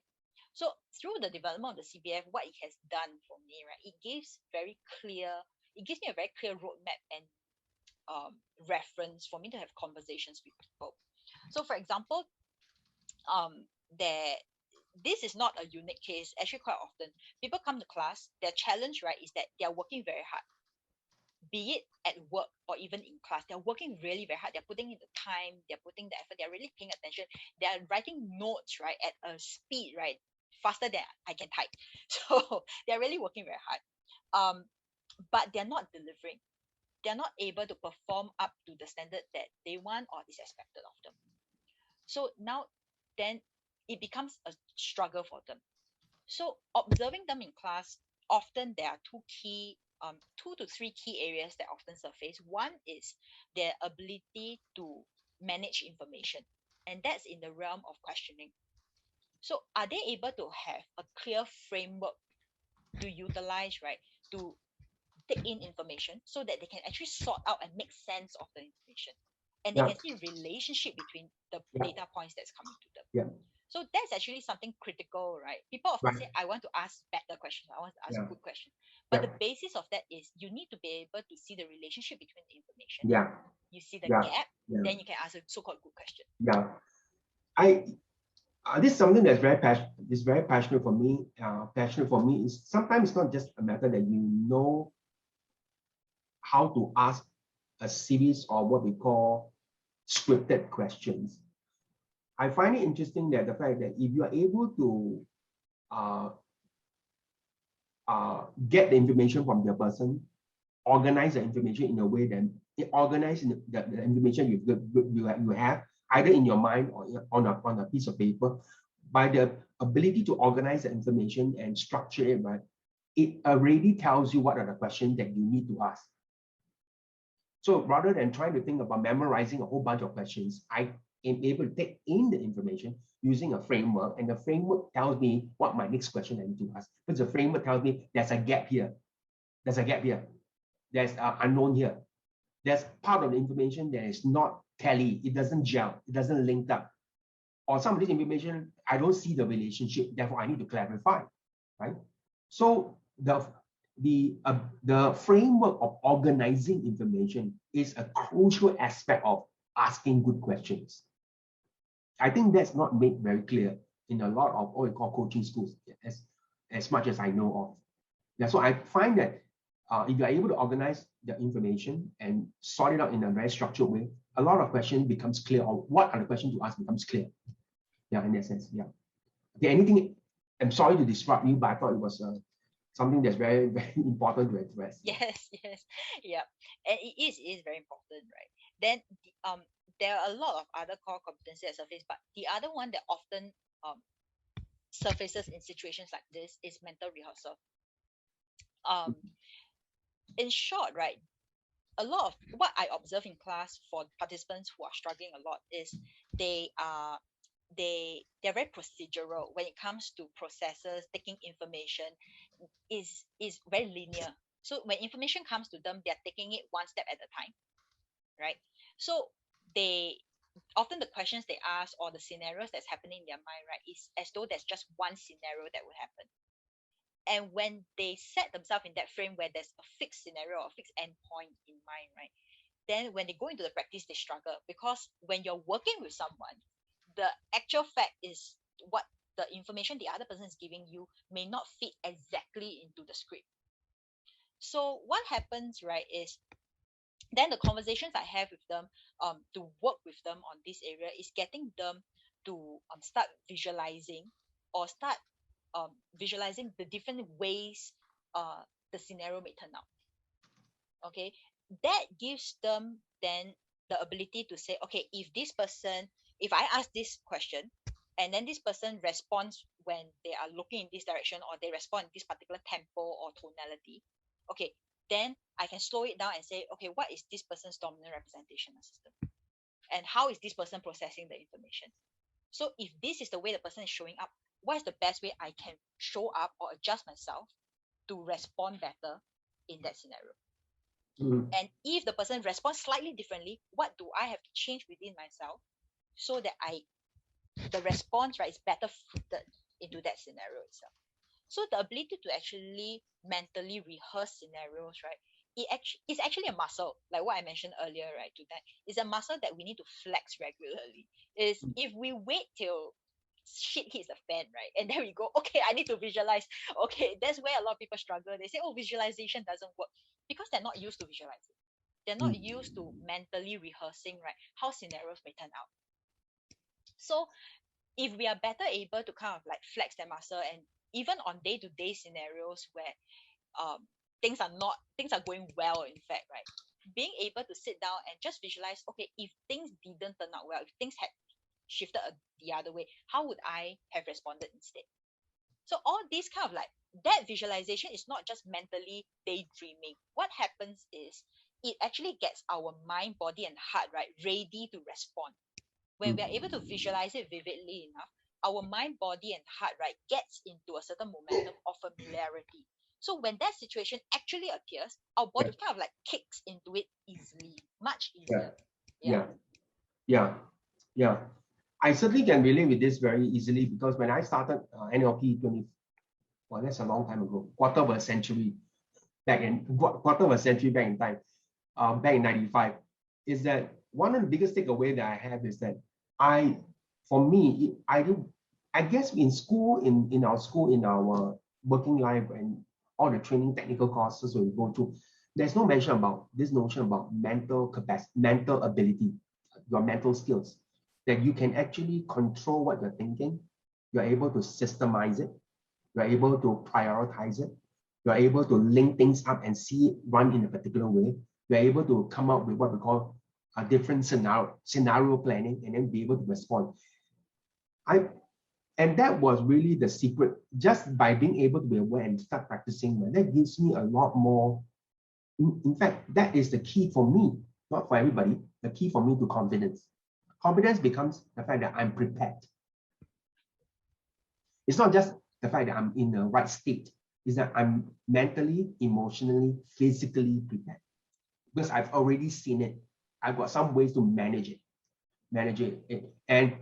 So through the development of the CBF, what it has done for me, right, it gives me a very clear roadmap and reference for me to have conversations with people. So for example, there this is not a unique case. Actually, quite often people come to class, their challenge, right, is that they are working very hard, be it at work or even in class. They're working really very hard. They're putting in the time, they're putting the effort, they're really paying attention. They're writing notes, right, at a speed, right, faster than I can type. So they're really working very hard. But they're not delivering. They're not able to perform up to the standard that they want or is expected of them. So now then it becomes a struggle for them. So observing them in class, often there are two to three key areas that often surface. One is their ability to manage information, and that's in the realm of questioning. So are they able to have a clear framework to utilize, right, to take in information so that they can actually sort out and make sense of the information, and they Yeah. can see relationship between the Yeah. data points that's coming to them. Yeah. So that's actually something critical, right? People often Right. say, I want to ask better questions, I want to ask Yeah. good questions. But Yeah. the basis of that is you need to be able to see the relationship between the information. Yeah. You see the Yeah. gap, Yeah. then you can ask a so-called good question. Yeah. This is something that's very passionate for me. Passionate for me is sometimes it's not just a matter that you know how to ask a series of what we call scripted questions. I find it interesting that the fact that if you are able to uh, get the information from the person, organize the information in a way that it organize the information you have either in your mind or on a piece of paper, by the ability to organize the information and structure it, right, it already tells you what are the questions that you need to ask. So rather than trying to think about memorizing a whole bunch of questions, I am able to take in the information using a framework, and the framework tells me what my next question I need to ask. Because the framework tells me there's a gap here, there's a gap here, there's an unknown here, there's part of the information that is not tally, it doesn't gel, it doesn't link up. Or some of this information, I don't see the relationship, therefore I need to clarify, right? So the framework of organizing information is a crucial aspect of asking good questions. I think that's not made very clear in a lot of what we call coaching schools, as much as I know of. Yeah, so I find that if you're able to organize the information and sort it out in a very structured way, a lot of questions becomes clear, or what are the questions to ask becomes clear. Yeah, in that sense, yeah. Okay, anything, I'm sorry to disrupt you, but I thought it was something that's very, very important to address. Yes, yes, yeah, and it is very important, right? Then there are a lot of other core competencies that surface, but the other one that often surfaces in situations like this is mental rehearsal. In short, right, a lot of what I observe in class for participants who are struggling a lot is they're very procedural when it comes to processes. Taking information is very linear. So when information comes to them, they're taking it one step at a time, right? So they often, the questions they ask or the scenarios that's happening in their mind, right, is as though there's just one scenario that would happen. And when they set themselves in that frame where there's a fixed scenario or a fixed endpoint in mind, right, then when they go into the practice, they struggle, because when you're working with someone, the actual fact is what the information the other person is giving you may not fit exactly into the script. So what happens, right, is then the conversations I have with them to work with them on this area is getting them to start visualizing, or start visualizing the different ways the scenario may turn out. Okay, that gives them then the ability to say, okay, if I ask this question and then this person responds when they are looking in this direction, or they respond in this particular tempo or tonality, okay, then I can slow it down and say, okay, what is this person's dominant representational system, and how is this person processing the information? So if this is the way the person is showing up, what is the best way I can show up or adjust myself to respond better in that scenario? And if the person responds slightly differently, what do I have to change within myself so that the response, right, is better fitted into that scenario itself? So the ability to actually mentally rehearse scenarios, right, it's actually a muscle, like what I mentioned earlier, right, to that. It's a muscle that we need to flex regularly. Is if we wait till shit hits the fan, right, and then we go, okay, I need to visualize. Okay, that's where a lot of people struggle. They say, oh, visualization doesn't work, because they're not used to visualizing. They're not used to mentally rehearsing, right, how scenarios may turn out. So if we are better able to kind of like flex that muscle, and even on day-to-day scenarios where things are going well, in fact, right, being able to sit down and just visualize, okay, if things didn't turn out well, if things had shifted the other way, how would I have responded instead? So all this kind of like, that visualization is not just mentally daydreaming. What happens is it actually gets our mind, body, and heart, right, ready to respond. When we are able to visualize it vividly enough, our mind, body, and heart, right, gets into a certain momentum of familiarity. So when that situation actually appears, our body kind of like kicks into it easily, much easier. Yeah. I certainly can relate with this very easily, because when I started NLP that's a long time ago, quarter of a century back in time, back in 95, is that one of the biggest takeaway that I have is that I guess in school, in our working life, and all the training technical courses we go through, there's no mention about this notion about mental capacity, mental ability, your mental skills, that you can actually control what you're thinking, you're able to systemize it, you're able to prioritize it, you're able to link things up and see it run in a particular way, you're able to come up with what we call a different scenario planning, and then be able to respond. And that was really the secret. Just by being able to be aware and start practicing, that gives me a lot more. In fact, that is the key for me, not for everybody, the key for me to confidence. Competence becomes the fact that I'm prepared. It's not just the fact that I'm in the right state. It's that I'm mentally, emotionally, physically prepared. Because I've already seen it. I've got some ways to manage it. And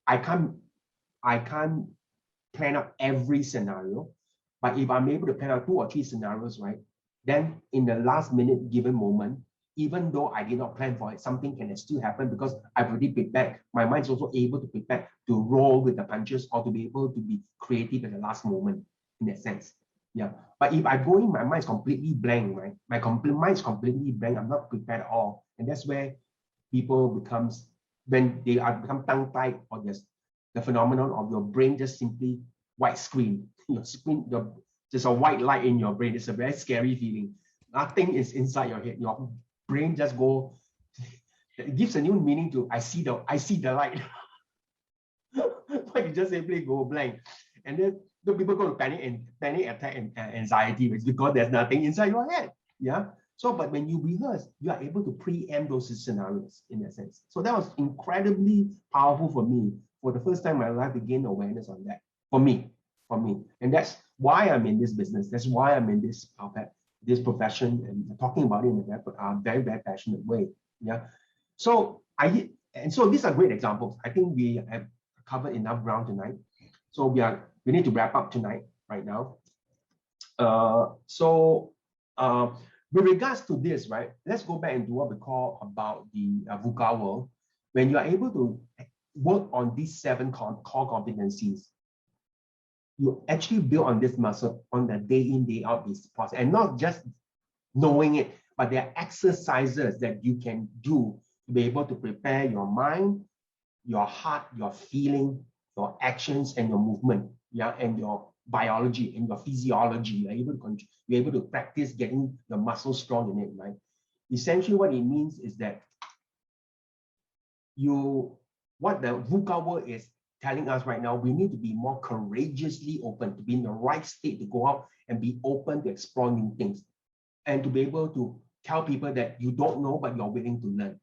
I can't plan out every scenario. But if I'm able to plan out 2 or 3 scenarios, right, then in the last minute given moment, even though I did not plan for it, something can still happen because I've already prepared. My mind is also able to prepare to roll with the punches or to be able to be creative at the last moment in that sense. Yeah. But if I go in, my mind is completely blank, right? My mind is completely blank. I'm not prepared at all. And that's where people becomes, when they are become tongue-tied, or there's the phenomenon of your brain just simply white screen. Your screen, there's a white light in your brain. It's a very scary feeling. Nothing is inside your head. Your brain just go. It gives a new meaning to I see the light. But you just simply go blank, and then the people go to panic attack and anxiety. It's because there's nothing inside your head. Yeah. So, but when you rehearse, you are able to preempt those scenarios in that sense. So that was incredibly powerful for me. For the first time in my life, to gain awareness on that. For me, and that's why I'm in this business. That's why I'm in this profession and talking about it in a very, very passionate way. Yeah. So these are great examples. I think we have covered enough ground tonight. So we need to wrap up tonight right now. With regards to this, right, let's go back into what we call about the VUCA world. When you are able to work on these 7 core competencies, you actually build on this muscle on the day in, day out basis process, and not just knowing it, but there are exercises that you can do to be able to prepare your mind, your heart, your feeling, your actions, and your movement, yeah, and your biology and your physiology. You're able to practice getting the muscle strong in it, right? Essentially, what it means is that what the VUCA world is telling us right now, we need to be more courageously open, to be in the right state to go out and be open to explore new things, and to be able to tell people that you don't know, but you're willing to learn.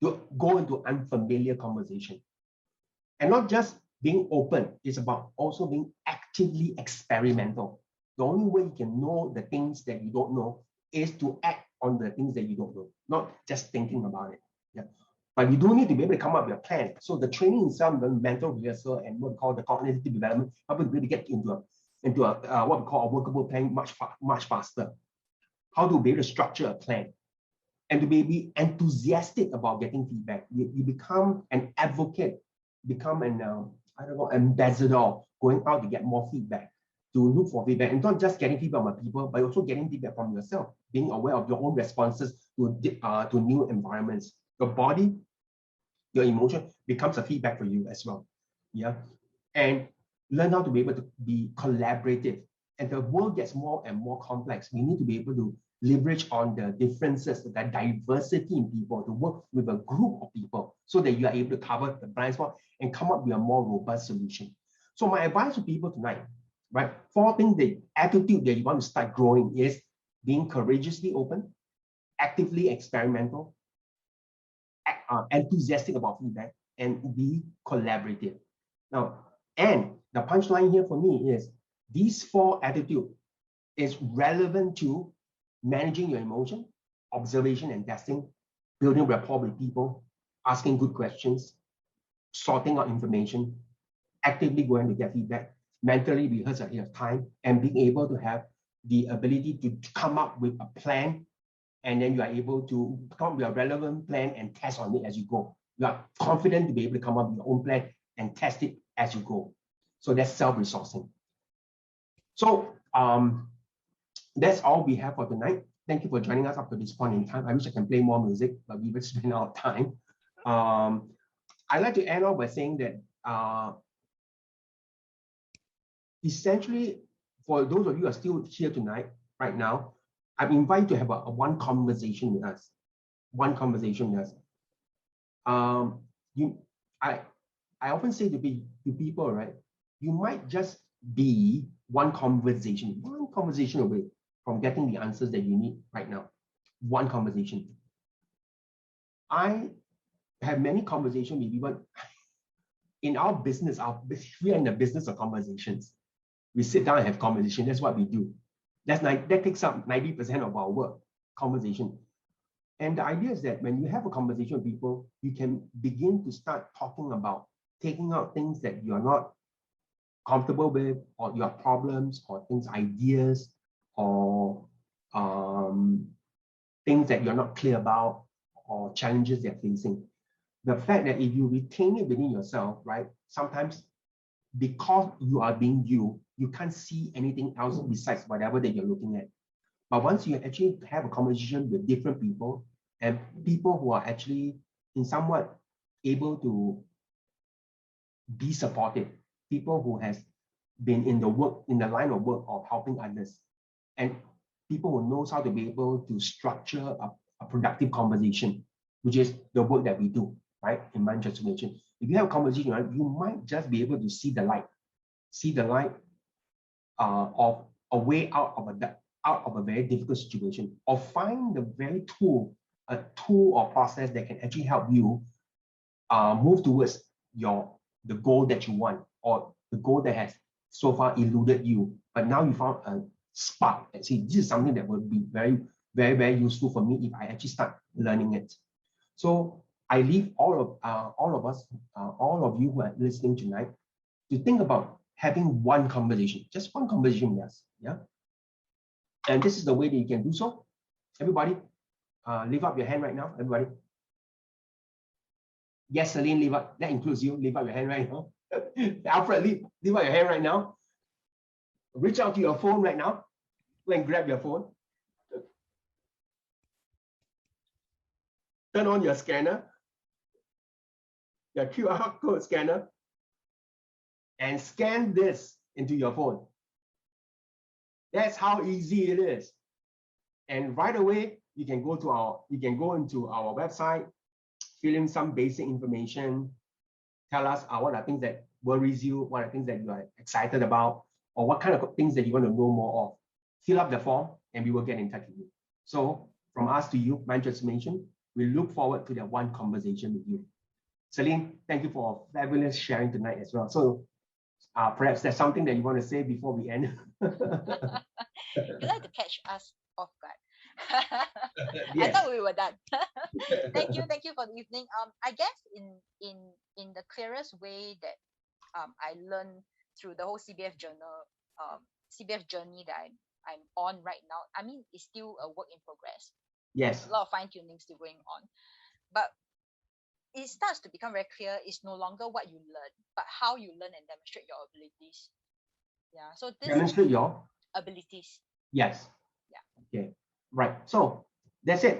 To go into unfamiliar conversation. And not just being open, it's about also being actively experimental. The only way you can know the things that you don't know is to act on the things that you don't know, not just thinking about it. Yeah. But you do need to be able to come up with a plan. So the training itself, the mental rehearsal, and what we call the cognitive development, help you really get into what we call a workable plan much faster. How to be able to structure a plan, and to be enthusiastic about getting feedback. You become an advocate, become an ambassador, going out to get more feedback, to look for feedback, and not just getting feedback from people, but also getting feedback from yourself, being aware of your own responses to new environments. Your body, your emotion becomes a feedback for you as well. Yeah. And learn how to be able to be collaborative. And the world gets more and more complex. We need to be able to leverage on the differences, the diversity in people, to work with a group of people so that you are able to cover the blind spot and come up with a more robust solution. So my advice to people tonight, right? 4 things, the attitude that you want to start growing is being courageously open, actively experimental, enthusiastic about feedback, and be collaborative. Now, and the punchline here for me is these 4 attitudes is relevant to managing your emotion, observation and testing, building rapport with people, asking good questions, sorting out information, actively going to get feedback, mentally rehearse ahead of time, and being able to have the ability to come up with a plan, and then you are able to come up with a relevant plan and test on it as you go. You are confident to be able to come up with your own plan and test it as you go. So that's self-resourcing. So that's all we have for tonight. Thank you for joining us up to this point in time. I wish I can play more music, but we will spend our time. I'd like to end off by saying that essentially, for those of you who are still here tonight, right now, I'm invited to have a one conversation with us. One conversation with us. I often say to people, right? You might just be one conversation away from getting the answers that you need right now. One conversation. I have many conversations with people. In our business, we are in the business of conversations. We sit down and have conversation. That's what we do. That takes up 90% of our work, conversation. And the idea is that when you have a conversation with people, you can begin to start talking about taking out things that you're not comfortable with, or your problems, or things, ideas, or things that you're not clear about, or challenges they're facing. The fact that if you retain it within yourself, right, sometimes because you are being you, you can't see anything else besides whatever that you're looking at. But once you actually have a conversation with different people, and people who are actually in somewhat able to be supportive, people who has been in the line of work of helping others, and people who knows how to be able to structure a productive conversation, which is the work that we do, right, in mind transformation. If you have a conversation, right, you might just be able to see the light of a way out of a very difficult situation, or find the very a tool or process that can actually help you move towards the goal that you want, or the goal that has so far eluded you, but now you found a spark and see, this is something that would be very, very, very useful for me if I actually start learning it. So I leave all of you who are listening tonight to think about having one conversation, just one conversation with us. Yeah. And this is the way that you can do so. Everybody, leave up your hand right now. Everybody. Yes, Celine, leave up. That includes you. Leave up your hand right now. Alfred, leave up your hand right now. Reach out to your phone right now. Go and grab your phone. Turn on your scanner, your QR code scanner, and scan this into your phone. That's how easy it is. And right away, you can go into our website, fill in some basic information, tell us what are things that worries you, what are things that you are excited about, or what kind of things that you want to know more of. Fill up the form and we will get in touch with you. So from us to you, Mind Transformation, we look forward to that one conversation with you. Celine, thank you for fabulous sharing tonight as well. So perhaps there's something that you want to say before we end. You like to catch us off guard. Yes. I thought we were done. Thank you for the evening. I guess in the clearest way that I learned through the whole CBF journey that I'm on right now. I mean, it's still a work in progress. Yes. A lot of fine tuning still going on, but it starts to become very clear. It's no longer what you learn, but how you learn and demonstrate your abilities. Yeah. So this demonstrate your abilities. Yes. Yeah. Okay. Right. So that's it.